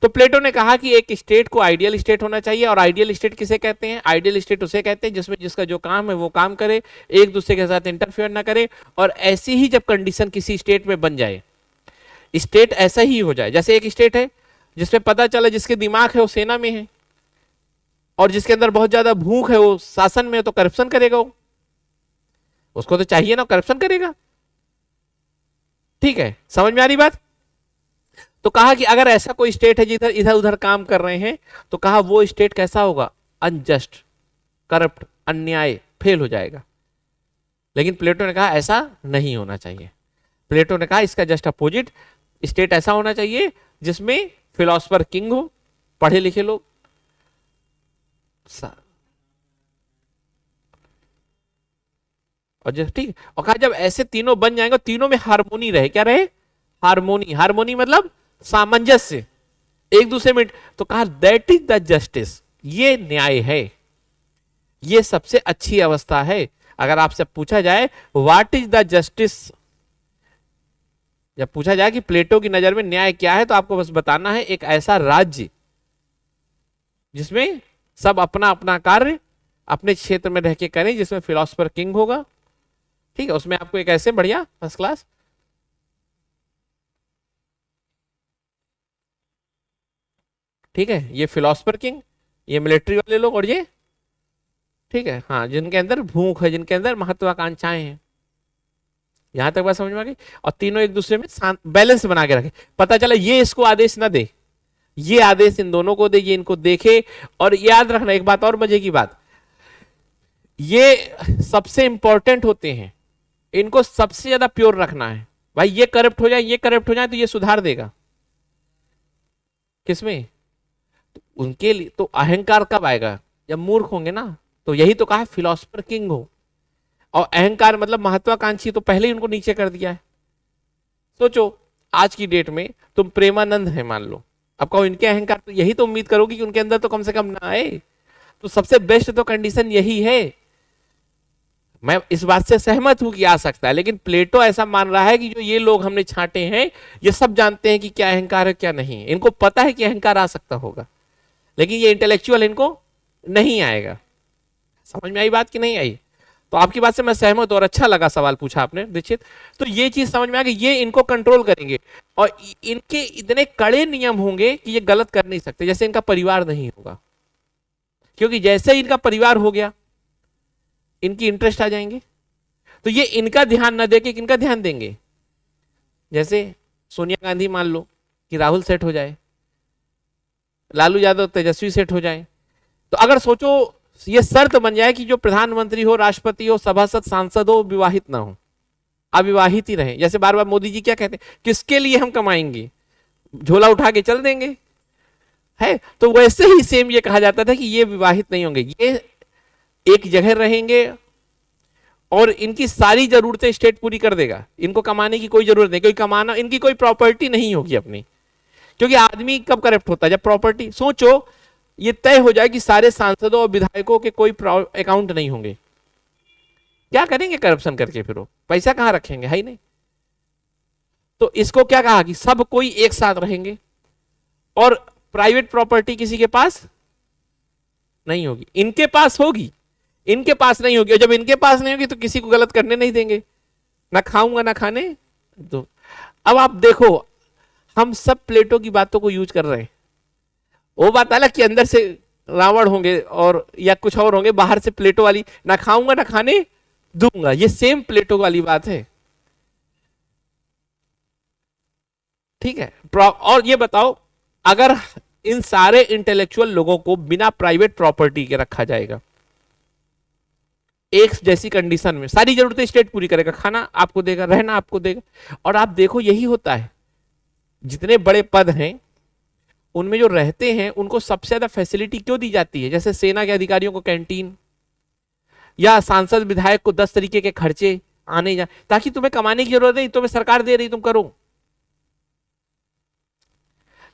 A: तो प्लेटो ने कहा कि एक स्टेट को आइडियल स्टेट होना चाहिए, और आइडियल स्टेट किसे कहते हैं? आइडियल स्टेट उसे कहते हैं जिसमें जिसका जो काम है वो काम करे, एक दूसरे के साथ इंटरफेयर ना करे। और ऐसी ही जब कंडीशन किसी स्टेट में बन जाए, स्टेट ऐसा ही हो जाए, जैसे एक स्टेट है जिसमें पता चला जिसके दिमाग है वो सेना में है, और जिसके अंदर बहुत ज्यादा भूख है वो शासन में है, तो करप्शन करेगा वो, उसको तो चाहिए ना, करप्शन करेगा। ठीक है, समझ में आ रही बात? तो कहा कि अगर ऐसा कोई स्टेट है जिधर इधर उधर काम कर रहे हैं, तो कहा वो स्टेट कैसा होगा, अनजस्ट, करप्ट, अन्याय, फेल हो जाएगा। लेकिन प्लेटो ने कहा ऐसा नहीं होना चाहिए। प्लेटो ने कहा इसका जस्ट अपोजिट, स्टेट ऐसा होना चाहिए जिसमें फिलोसफर किंग हो, पढ़े लिखे लोग, और जस्ट ठीक, और कहा जब ऐसे तीनों बन जाएंगे, तीनों में हार्मोनी रहे, क्या रहे, हार्मोनी, हार्मोनी मतलब सामंजस्य एक दूसरे में, तो कहा दैट इज द जस्टिस, ये न्याय है, ये सबसे अच्छी अवस्था है। अगर आपसे पूछा जाए व्हाट इज द जस्टिस, जब पूछा जाए कि प्लेटो की नजर में न्याय क्या है, तो आपको बस बताना है एक ऐसा राज्य जिसमें सब अपना अपना कार्य अपने क्षेत्र में रह के करें, जिसमें फिलोसफर किंग होगा, ठीक है, उसमें आपको एक ऐसे बढ़िया फर्स्ट क्लास, ठीक है, ये फिलोसफर किंग, ये मिलिट्री वाले लोग, और ये ठीक है, हाँ, जिनके अंदर भूख है, जिनके अंदर महत्वाकांक्षाएं हैं, यहां तक बात समझ में आ गई। और तीनों एक दूसरे में बैलेंस बना के रखे, पता चला ये इसको आदेश ना दे, ये आदेश इन दोनों को दे, ये इनको देखे। और याद रखना एक बात और मजे की बात, ये सबसे इंपॉर्टेंट होते हैं, इनको सबसे ज्यादा प्योर रखना है। भाई ये करप्ट हो जाए, ये करप्ट हो जाए, तो ये सुधार देगा किसमें, तो उनके लिए तो अहंकार कब आएगा, जब मूर्ख होंगे ना। तो यही तो कहा फिलोसफर किंग हो, और अहंकार मतलब महत्वाकांक्षी, तो पहले ही उनको नीचे कर दिया है। सोचो आज की डेट में तुम प्रेमानंद है मान लो, अब कहो इनके अहंकार, तो यही तो उम्मीद करोगी कि उनके अंदर तो कम से कम ना आए। तो सबसे बेस्ट तो कंडीशन यही है। मैं इस बात से सहमत हूं कि आ सकता है, लेकिन प्लेटो ऐसा मान रहा है कि जो ये लोग हमने छांटे हैं, ये सब जानते हैं कि क्या अहंकार है क्या नहीं, इनको पता है कि अहंकार आ सकता होगा, लेकिन ये इंटेलेक्चुअल इनको नहीं आएगा। समझ में आई बात कि नहीं आई? तो आपकी बात से मैं सहमत, और अच्छा लगा सवाल पूछा आपने दीक्षित। तो ये चीज समझ में आ गई, ये इनको कंट्रोल करेंगे, और इनके इतने कड़े नियम होंगे कि ये गलत कर नहीं सकते। जैसे इनका परिवार नहीं होगा, क्योंकि जैसे इनका परिवार हो गया, इनकी इंटरेस्ट आ जाएंगे, तो ये इनका ध्यान न देके किनका ध्यान देंगे। जैसे सोनिया गांधी मान लो कि राहुल सेट हो जाए, लालू यादव तेजस्वी सेट हो जाए, तो अगर सोचो ये शर्त बन जाए कि जो प्रधानमंत्री हो, राष्ट्रपति हो, सभासद, सांसद हो, विवाहित ना हो, अविवाहित ही रहे। जैसे बार बार मोदी जी क्या कहते हैं, किसके लिए हम कमाएंगे, झोला उठा के चल देंगे, है। तो वैसे ही सेम ये कहा जाता था कि ये विवाहित नहीं होंगे, ये एक जगह रहेंगे और इनकी सारी जरूरतें स्टेट पूरी कर देगा, इनको कमाने की कोई जरूरत नहीं, क्योंकि कमाना, इनकी कोई प्रॉपर्टी नहीं होगी अपनी। क्योंकि आदमी कब करप्ट होता है, जब प्रॉपर्टी, सोचो ये तय हो जाए कि सारे सांसदों और विधायकों के कोई अकाउंट नहीं होंगे, क्या करेंगे करप्शन करके, फिर वो पैसा कहां रखेंगे, है ही नहीं। तो इसको क्या कहा कि सब कोई एक साथ रहेंगे और प्राइवेट प्रॉपर्टी किसी के पास नहीं होगी, इनके पास होगी, इनके पास नहीं होगी, और जब इनके पास नहीं होगी तो किसी को गलत करने नहीं देंगे, ना खाऊंगा ना खाने दो। अब आप देखो, हम सब प्लेटो की बातों को यूज कर रहे हैं। वो बात अलग कि अंदर से रावण होंगे और या कुछ और होंगे, बाहर से प्लेटो वाली, ना खाऊंगा ना खाने दूंगा, ये सेम प्लेटो वाली बात है, ठीक है। और ये बताओ, अगर इन सारे इंटेलेक्चुअल लोगों को बिना प्राइवेट प्रॉपर्टी के रखा जाएगा, एक जैसी कंडीशन में, सारी जरूरतें स्टेट पूरी करेगा, खाना आपको देगा, रहना आपको देगा, और आप देखो यही होता है, जितने बड़े पद हैं उनमें जो रहते हैं उनको सबसे ज्यादा फैसिलिटी क्यों दी जाती है। जैसे सेना के अधिकारियों को कैंटीन, या सांसद विधायक को 10 तरीके के खर्चे आने जा, ताकि तुम्हें कमाने की जरूरत नहीं, तुम्हें सरकार दे रही, तुम करो।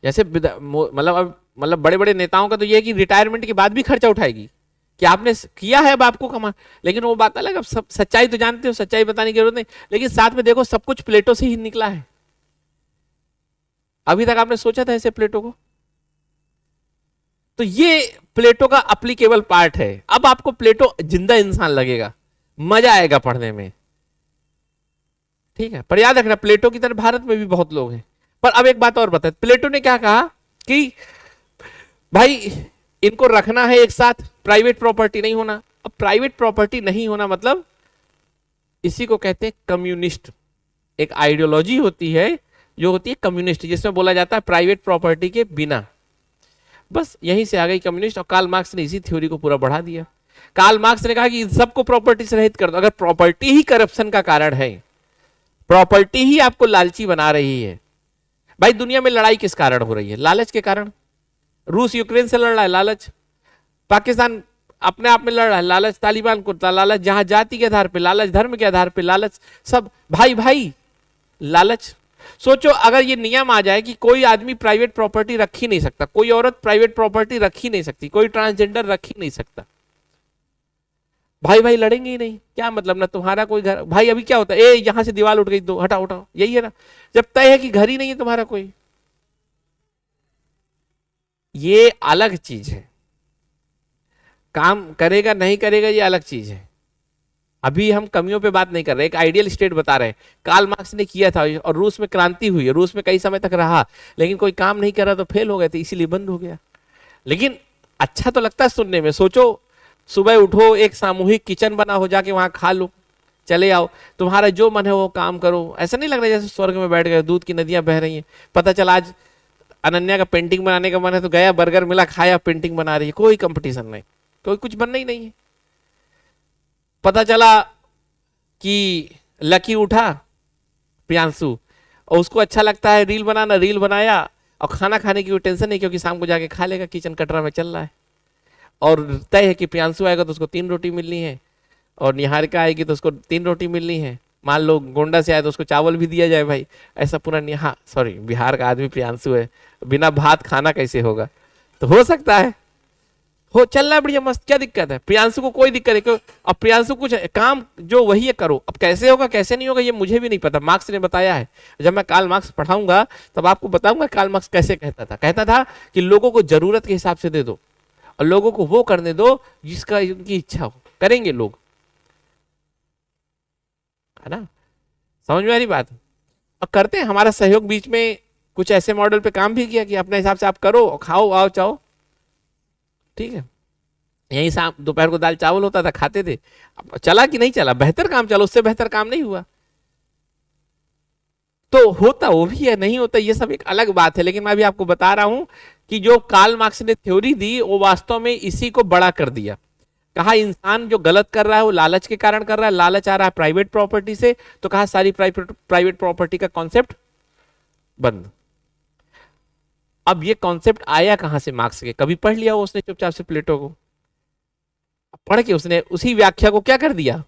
A: जैसे मतलब बड़े बड़े नेताओं का तो ये है कि रिटायरमेंट के बाद भी खर्चा उठाएगी कि आपने किया है, अब आपको कमा, लेकिन वो बात अलग। अब सब सच्चाई तो जानते हो, सच्चाई बताने की जरूरत नहीं, लेकिन साथ में देखो सब कुछ प्लेटो से ही निकला है। अभी तक आपने सोचा था ऐसे प्लेटो को? तो ये प्लेटो का अप्लीकेबल पार्ट है। अब आपको प्लेटो जिंदा इंसान लगेगा, मजा आएगा पढ़ने में, ठीक है। पर याद रखना, प्लेटो की तरह भारत में भी बहुत लोग हैं। पर अब एक बात और बता, प्लेटो ने क्या कहा कि भाई इनको रखना है एक साथ, प्राइवेट प्रॉपर्टी नहीं होना। अब प्राइवेट प्रॉपर्टी नहीं होना मतलब इसी को कहते हैं कम्युनिस्ट। एक आइडियोलॉजी होती है जो होती है कम्युनिस्ट, जिसमें बोला जाता है प्राइवेट प्रॉपर्टी के बिना। बस यहीं से आ गई कम्युनिस्ट, और कार्ल मार्क्स ने इसी थ्योरी को पूरा बढ़ा दिया। कार्ल मार्क्स ने कहा कि इन सबको प्रॉपर्टी से रहित कर दो। अगर प्रॉपर्टी ही करप्शन का कारण है, प्रॉपर्टी ही आपको लालची बना रही है। भाई दुनिया में लड़ाई किस कारण हो रही है? लालच के कारण। रूस यूक्रेन से लड़ रहा है, लालच। पाकिस्तान अपने आप में लड़ रहा है, लालच। तालिबान को लालच, जहां जाति के आधार पे लालच, धर्म के आधार पे लालच, सब भाई भाई लालच। सोचो अगर ये नियम आ जाए कि कोई आदमी प्राइवेट प्रॉपर्टी रख ही नहीं सकता, कोई औरत प्राइवेट प्रॉपर्टी रख ही नहीं सकती, कोई ट्रांसजेंडर रख ही नहीं सकता, भाई भाई लड़ेंगे ही नहीं। क्या मतलब ना तुम्हारा कोई घर, भाई अभी क्या होता है, ए यहां से दीवार उठ गई, दो हटाओ उठाओ, यही है ना। जब तय है कि घर ही नहीं है तुम्हारा कोई, ये अलग चीज है। काम करेगा नहीं करेगा ये अलग चीज है। अभी हम कमियों पे बात नहीं कर रहे, एक आइडियल स्टेट बता रहे हैं। कार्ल मार्क्स ने किया था और रूस में क्रांति हुई, रूस में कई समय तक रहा, लेकिन कोई काम नहीं कर रहा तो फेल हो गए थे, इसीलिए बंद हो गया। लेकिन अच्छा तो लगता है सुनने में। सोचो सुबह उठो, एक सामूहिक किचन बना हो, जाके वहां खा लो, चले आओ, तुम्हारा जो मन है वो काम करो। ऐसा नहीं लग रहा जैसे स्वर्ग में बैठ गए, दूध की नदियां बह रही हैं। पता चला आज अनन्या का पेंटिंग बनाने का मन है तो गया, बर्गर मिला, खाया, पेंटिंग बना रही है, कोई कंपटीशन नहीं, कोई कुछ बनना ही नहीं है। पता चला कि लकी उठा, प्रियांशु, और उसको अच्छा लगता है रील बनाना, रील बनाया, और खाना खाने की कोई टेंशन नहीं क्योंकि शाम को जाके खा लेगा, किचन कटरा में चल रहा है। और तय है कि प्रियांशु आएगा तो उसको 3 रोटी मिलनी है, और निहारिका आएगी तो उसको 3 रोटी मिलनी है। मान लो गोंडा से आए तो उसको चावल भी दिया जाए भाई, ऐसा पूरा नहीं। हाँ सॉरी, बिहार का आदमी प्रियांशु है, बिना भात खाना कैसे होगा? तो हो सकता है, हो चल रहा है बढ़िया मस्त, क्या दिक्कत है? प्रियांशु को कोई दिक्कत है क्यों? अब प्रियांशु कुछ काम जो वही है करो। अब कैसे होगा कैसे नहीं होगा ये मुझे भी नहीं पता, मार्क्स ने बताया है। जब मैं कार्ल मार्क्स पढ़ाऊंगा तब आपको बताऊंगा कार्ल मार्क्स कैसे कहता था। कहता था कि लोगों को जरूरत के हिसाब से दे दो, और लोगों को वो करने दो जिसका उनकी इच्छा हो, करेंगे लोग, है ना? समझ में आ रही बात? और करते हैं, हमारा सहयोग बीच में कुछ ऐसे मॉडल पे काम भी किया कि अपने हिसाब से आप करो, खाओ, आओ चाहो, ठीक है। यही शाम दोपहर को दाल चावल होता था, खाते थे। अब चला कि नहीं चला? बेहतर काम चला, उससे बेहतर काम नहीं हुआ। तो होता वो भी है, नहीं होता ये सब एक अलग बात है। लेकिन मैं भी आपको बता रहा हूं कि जो कार्ल मार्क्स ने थ्योरी दी वो वास्तव में इसी को बड़ा कर दिया। कहा इंसान जो गलत कर रहा है वो लालच के कारण कर रहा है, लालच आ रहा है प्राइवेट प्रॉपर्टी से, तो कहा सारी प्राइवेट प्रॉपर्टी का कॉन्सेप्ट बंद। अब ये कॉन्सेप्ट आया कहां से? मार्क्स के। कभी पढ़ लिया उसने चुपचाप से प्लेटो को, पढ़ के उसने उसी व्याख्या को क्या कर दिया?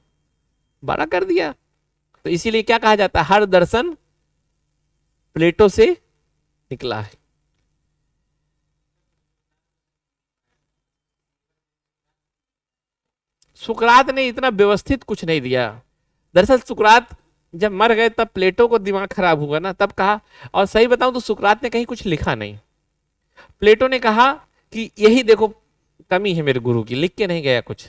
A: बड़ा कर दिया। तो इसीलिए क्या कहा जाता है, हर दर्शन प्लेटो से निकला है। सुकरात ने इतना व्यवस्थित कुछ नहीं दिया। दरअसल सुकरात जब मर गए तब प्लेटो को दिमाग खराब हुआ ना, तब कहा। और सही बताऊं तो सुकरात ने कहीं कुछ लिखा नहीं। प्लेटो ने कहा कि यही देखो कमी है मेरे गुरु की, लिख के नहीं गया कुछ।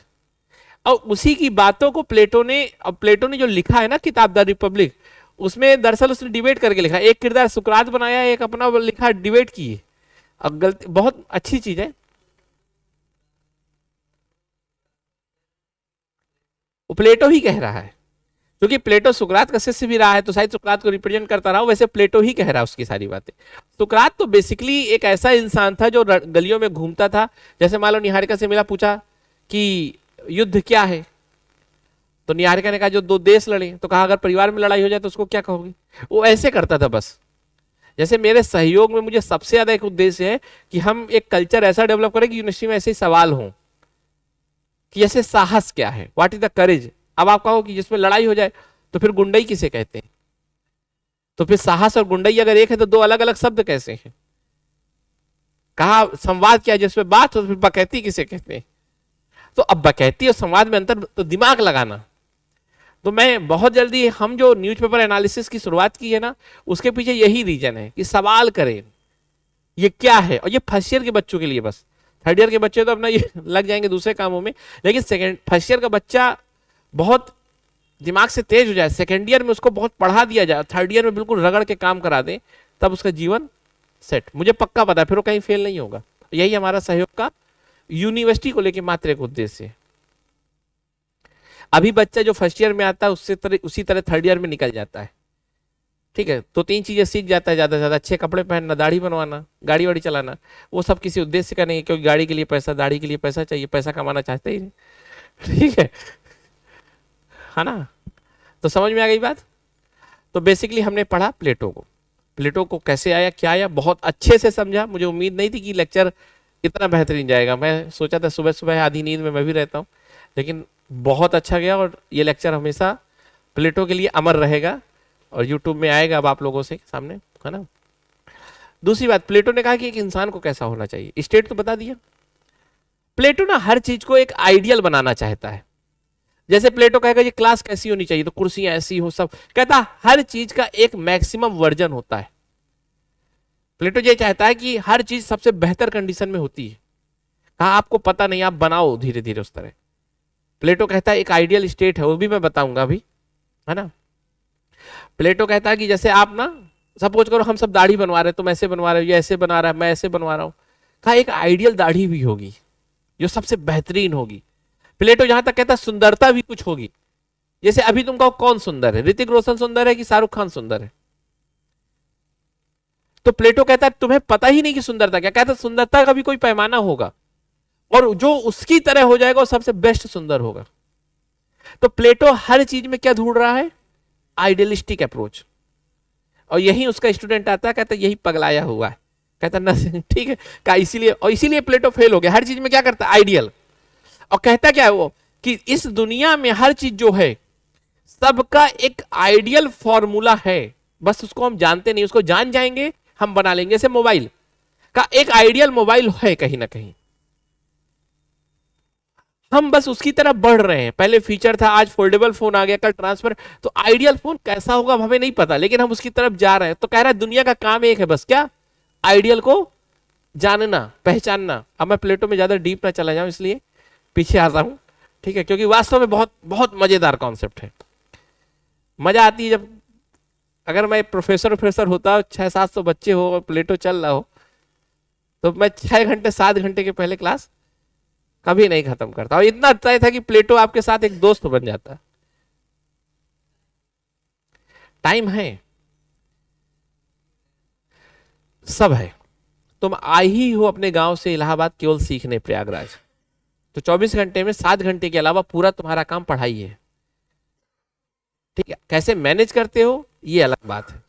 A: और उसी की बातों को प्लेटो ने जो लिखा है ना किताब द रिपब्लिक, उसमें दरअसल उसने डिबेट करके लिखा। एक किरदार सुकरात बनाया, एक अपना लिखा, डिबेट की। अब गलती, बहुत अच्छी चीज है। वो प्लेटो ही कह रहा है, क्योंकि प्लेटो सुकरात का शिष्य भी रहा है, तो शायद सुकरात को रिप्रेजेंट करता रहा। वैसे प्लेटो ही कह रहा है उसकी सारी बातें। सुकरात तो बेसिकली एक ऐसा इंसान था जो गलियों में घूमता था। जैसे मान लो निहारिका से मिला, पूछा कि युद्ध क्या है, तो निहारिका ने कहा जो 2 देश लड़े। तो कहा अगर परिवार में लड़ाई हो जाए तो उसको क्या कहोगे? वो ऐसे करता था बस। जैसे मेरे सहयोग में मुझे सबसे ज्यादा एक उद्देश्य है कि हम एक कल्चर ऐसा डेवलप करें कि यूनिवर्सिटी में ऐसे ही सवाल हों कि जैसे साहस क्या है, व्हाट इज द करेज। अब आप कहो कि जिसमें लड़ाई हो जाए तो फिर गुंडई किसे कहते हैं? तो फिर साहस और गुंडई अगर एक है तो 2 अलग अलग शब्द कैसे हैं? कहा संवाद क्या है, जिसमें बात हो, तो फिर बकैती किसे कहते हैं? तो अब बकैती और संवाद में अंतर, तो दिमाग लगाना। तो मैं बहुत जल्दी, हम जो न्यूज़पेपर एनालिसिस की शुरुआत की है ना, उसके पीछे यही रीजन है कि सवाल करें ये क्या है। और ये फर्स्ट ईयर के बच्चों के लिए बस, थर्ड ईयर के बच्चे तो अपना ये लग जाएंगे दूसरे कामों में। लेकिन फर्स्ट ईयर का बच्चा बहुत दिमाग से तेज हो जाए, सेकेंड ईयर में उसको बहुत पढ़ा दिया जाए, थर्ड ईयर में बिल्कुल रगड़ के काम करा दे, तब उसका जीवन सेट। मुझे पक्का पता है फिर वो कहीं फेल नहीं होगा। यही हमारा सहयोग का यूनिवर्सिटी को लेकर मात्र एक उद्देश्य है। अभी बच्चा जो फर्स्ट ईयर में आता है उसी तरह थर्ड ईयर में निकल जाता है, ठीक है, तो 3 चीजें सीख जाता है ज्यादा से ज्यादा, अच्छे कपड़े पहनना, दाढ़ी बनवाना, गाड़ी वाड़ी चलाना। वो सब किसी उद्देश्य का नहीं है, क्योंकि गाड़ी के लिए पैसा, दाढ़ी के लिए पैसा चाहिए, पैसा कमाना चाहते ही नहीं। ठीक है ना। तो समझ में आ गई बात। तो बेसिकली हमने पढ़ा प्लेटो को, प्लेटो को कैसे आया क्या आया, बहुत अच्छे से समझा। मुझे उम्मीद नहीं थी कि लेक्चर इतना बेहतरीन जाएगा, मैं सोचा था सुबह सुबह आधी नींद में मैं भी रहता हूँ, लेकिन बहुत अच्छा गया। और ये लेक्चर हमेशा प्लेटो के लिए अमर रहेगा और यूट्यूब में आएगा अब आप लोगों से सामने, है ना। दूसरी बात, प्लेटो ने कहा कि एक इंसान को कैसा होना चाहिए, स्टेट तो बता दिया। प्लेटो ना हर चीज को एक आइडियल बनाना चाहता है। जैसे प्लेटो कहेगा ये क्लास कैसी होनी चाहिए, तो कुर्सियां ऐसी हो, सब कहता हर चीज का एक मैक्सिमम वर्जन होता है। प्लेटो ये चाहता है कि हर चीज सबसे बेहतर कंडीशन में होती है। कहा आपको पता नहीं, आप बनाओ धीरे धीरे उस तरह। प्लेटो कहता है एक आइडियल स्टेट है, वो भी मैं बताऊंगा अभी, है ना। प्लेटो कहता है कि जैसे आप ना सपोज करो हम सब दाढ़ी बनवा रहे हैं, तुम ऐसे बनवा रहे हो, ये ऐसे बना रहा है, मैं ऐसे बनवा रहा हूं। कहा एक आइडियल दाढ़ी भी होगी जो सबसे बेहतरीन होगी। प्लेटो जहां तक कहता है सुंदरता भी कुछ होगी। जैसे अभी तुम कहो कौन सुंदर है, ऋतिक रोशन सुंदर है कि शाहरुख खान सुंदर है? तो प्लेटो कहता है तुम्हें पता ही नहीं कि सुंदरता क्या। कहता है सुंदरता का भी कोई पैमाना होगा, और जो उसकी तरह हो जाएगा वो सबसे बेस्ट सुंदर होगा। तो प्लेटो हर चीज में क्या ढूंढ रहा है, आइडियलिस्टिक अप्रोच। और यही उसका स्टूडेंट आता है, कहता है यही पगलाया हुआ है। कहता ना ठीक है, कहा इसीलिए, और इसीलिए प्लेटो फेल हो गया। हर चीज में क्या करता है, आइडियल। और कहता क्या है वो कि इस दुनिया में हर चीज जो है सबका एक आइडियल फॉर्मूला है, बस उसको हम जानते नहीं, उसको जान जाएंगे हम बना लेंगे। जैसे मोबाइल का एक आइडियल मोबाइल है कहीं ना कहीं, हम बस उसकी तरफ बढ़ रहे हैं। पहले फीचर था, आज फोल्डेबल फोन आ गया, कल ट्रांसफर। तो आइडियल फोन कैसा होगा हमें नहीं पता, लेकिन हम उसकी तरफ जा रहे हैं। तो कह रहा है दुनिया का काम एक है बस, क्या, आइडियल को जानना, पहचानना। अब मैं प्लेटो में ज्यादा डीप ना चला जाऊं, इसलिए पीछे आता हूं, ठीक है, क्योंकि वास्तव में बहुत बहुत मजेदार कॉन्सेप्ट है। मजा आती है जब, अगर मैं प्रोफेसर होता, 600-700 बच्चे हो और प्लेटो चल रहा हो, तो मैं 6 घंटे 7 घंटे के पहले क्लास कभी नहीं खत्म करता। और इतना तय था कि प्लेटो आपके साथ एक दोस्त बन जाता। टाइम है, सब है। तुम आई ही हो अपने गांव से इलाहाबाद केवल सीखने प्रयागराज, तो 24 घंटे में 7 घंटे के अलावा पूरा तुम्हारा काम पढ़ाई है। ठीक है, कैसे मैनेज करते हो ये अलग बात है।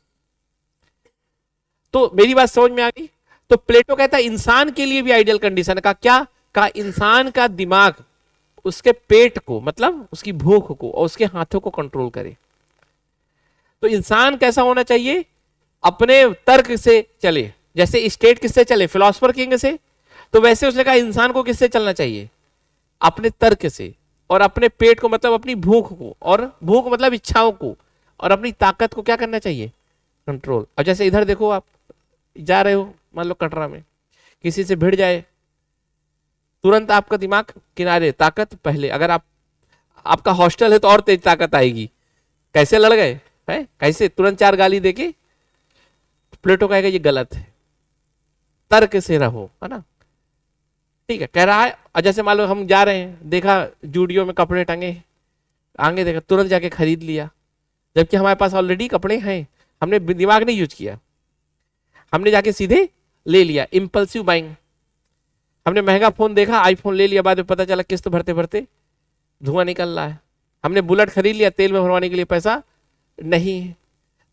A: तो मेरी बात समझ में आ गई। तो प्लेटो कहता है इंसान के लिए भी आइडियल कंडीशन का क्या, का इंसान का दिमाग उसके पेट को, मतलब उसकी भूख को और उसके हाथों को कंट्रोल करे। तो इंसान कैसा होना चाहिए, अपने तर्क से चले। जैसे स्टेट किससे चले, फिलोसफर किंग से, तो वैसे उसने कहा इंसान को किससे चलना चाहिए, अपने तर्क से। और अपने पेट को मतलब अपनी भूख को, और भूख मतलब इच्छाओं को, और अपनी ताकत को क्या करना चाहिए, कंट्रोल। और जैसे इधर देखो, आप जा रहे हो मान लो कटरा में, किसी से भिड़ जाए, तुरंत आपका दिमाग किनारे, ताकत पहले। अगर आप, आपका हॉस्टल है तो और तेज ताकत आएगी, कैसे लड़ गए है, कैसे तुरंत 4 गाली देके। प्लेटो कहेगा ये गलत है, तर्क से रहो, है ना। ठीक है, कह रहा है। और जैसे मान लो हम जा रहे हैं, देखा जूडियो में कपड़े टंगे, आगे देखा, तुरंत जाके खरीद लिया, जबकि हमारे पास ऑलरेडी कपड़े हैं, हमने दिमाग नहीं यूज किया, हमने जाके सीधे ले लिया, इंपल्सिव बाइंग। हमने महंगा फोन देखा, आईफोन ले लिया, बाद में पता चला किस्त भरते भरते धुआं निकल रहा है। हमने बुलेट खरीद लिया, तेल में भरवाने के लिए पैसा नहीं है।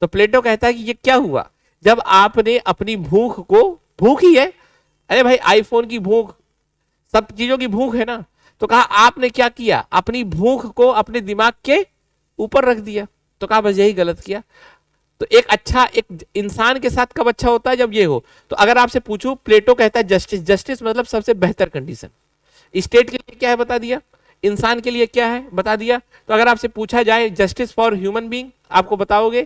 A: तो प्लेटो कहता है कि ये क्या हुआ, जब आपने अपनी भूख को, भूख ही है, अरे भाई आईफोन की भूख, सब चीजों की भूख है ना, तो कहा आपने क्या किया, अपनी भूख को अपने दिमाग के ऊपर रख दिया। तो कहा बस यही गलत किया। तो एक अच्छा, एक इंसान के साथ कब अच्छा होता है, जब ये हो। तो अगर आपसे पूछूं, प्लेटो कहता है जस्टिस, जस्टिस मतलब सबसे बेहतर कंडीशन। स्टेट के लिए क्या है बता दिया, इंसान के लिए क्या है बता दिया। तो अगर आपसे पूछा जाए जस्टिस फॉर ह्यूमन बीइंग, आपको बताओगे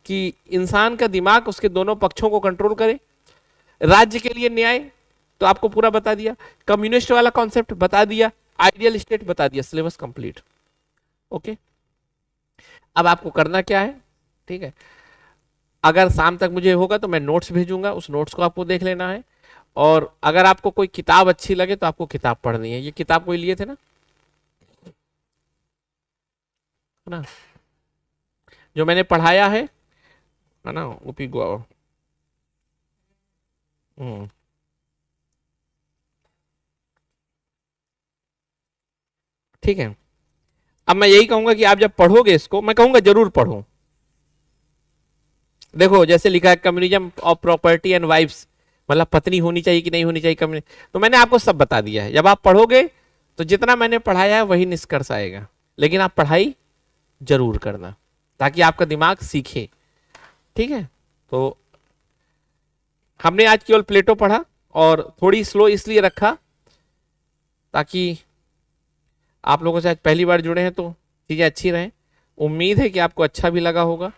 A: कि इंसान का दिमाग उसके दोनों पक्षों को कंट्रोल करे। राज्य के लिए न्याय, तो आपको पूरा बता दिया। कम्युनिस्ट वाला कॉन्सेप्ट बता दिया, आइडियल स्टेट बता दिया, सिलेबस कंप्लीट। ओके, अब आपको करना क्या है, ठीक है, अगर शाम तक मुझे होगा तो मैं नोट्स भेजूंगा, उस नोट्स को आपको देख लेना है। और अगर आपको कोई किताब अच्छी लगे तो आपको किताब पढ़नी है। ये किताब कोई लिए थे ना, जो मैंने पढ़ाया है, है ना, ऊपी गुआवा। हम्म, ठीक है। अब मैं यही कहूंगा कि आप जब पढ़ोगे इसको, मैं कहूंगा जरूर पढ़ो। देखो जैसे लिखा है communism of property and wives, मतलब पत्नी होनी चाहिए कि नहीं होनी चाहिए कम्युनिटी, तो मैंने आपको सब बता दिया है। जब आप पढ़ोगे तो जितना मैंने पढ़ाया है वही निष्कर्ष आएगा, लेकिन आप पढ़ाई जरूर करना ताकि आपका दिमाग सीखे। ठीक है, तो हमने आज केवल प्लेटो पढ़ा और थोड़ी स्लो इसलिए रखा ताकि आप लोगों से आज पहली बार जुड़े हैं तो चीजें अच्छी रहें। उम्मीद है कि आपको अच्छा भी लगा होगा।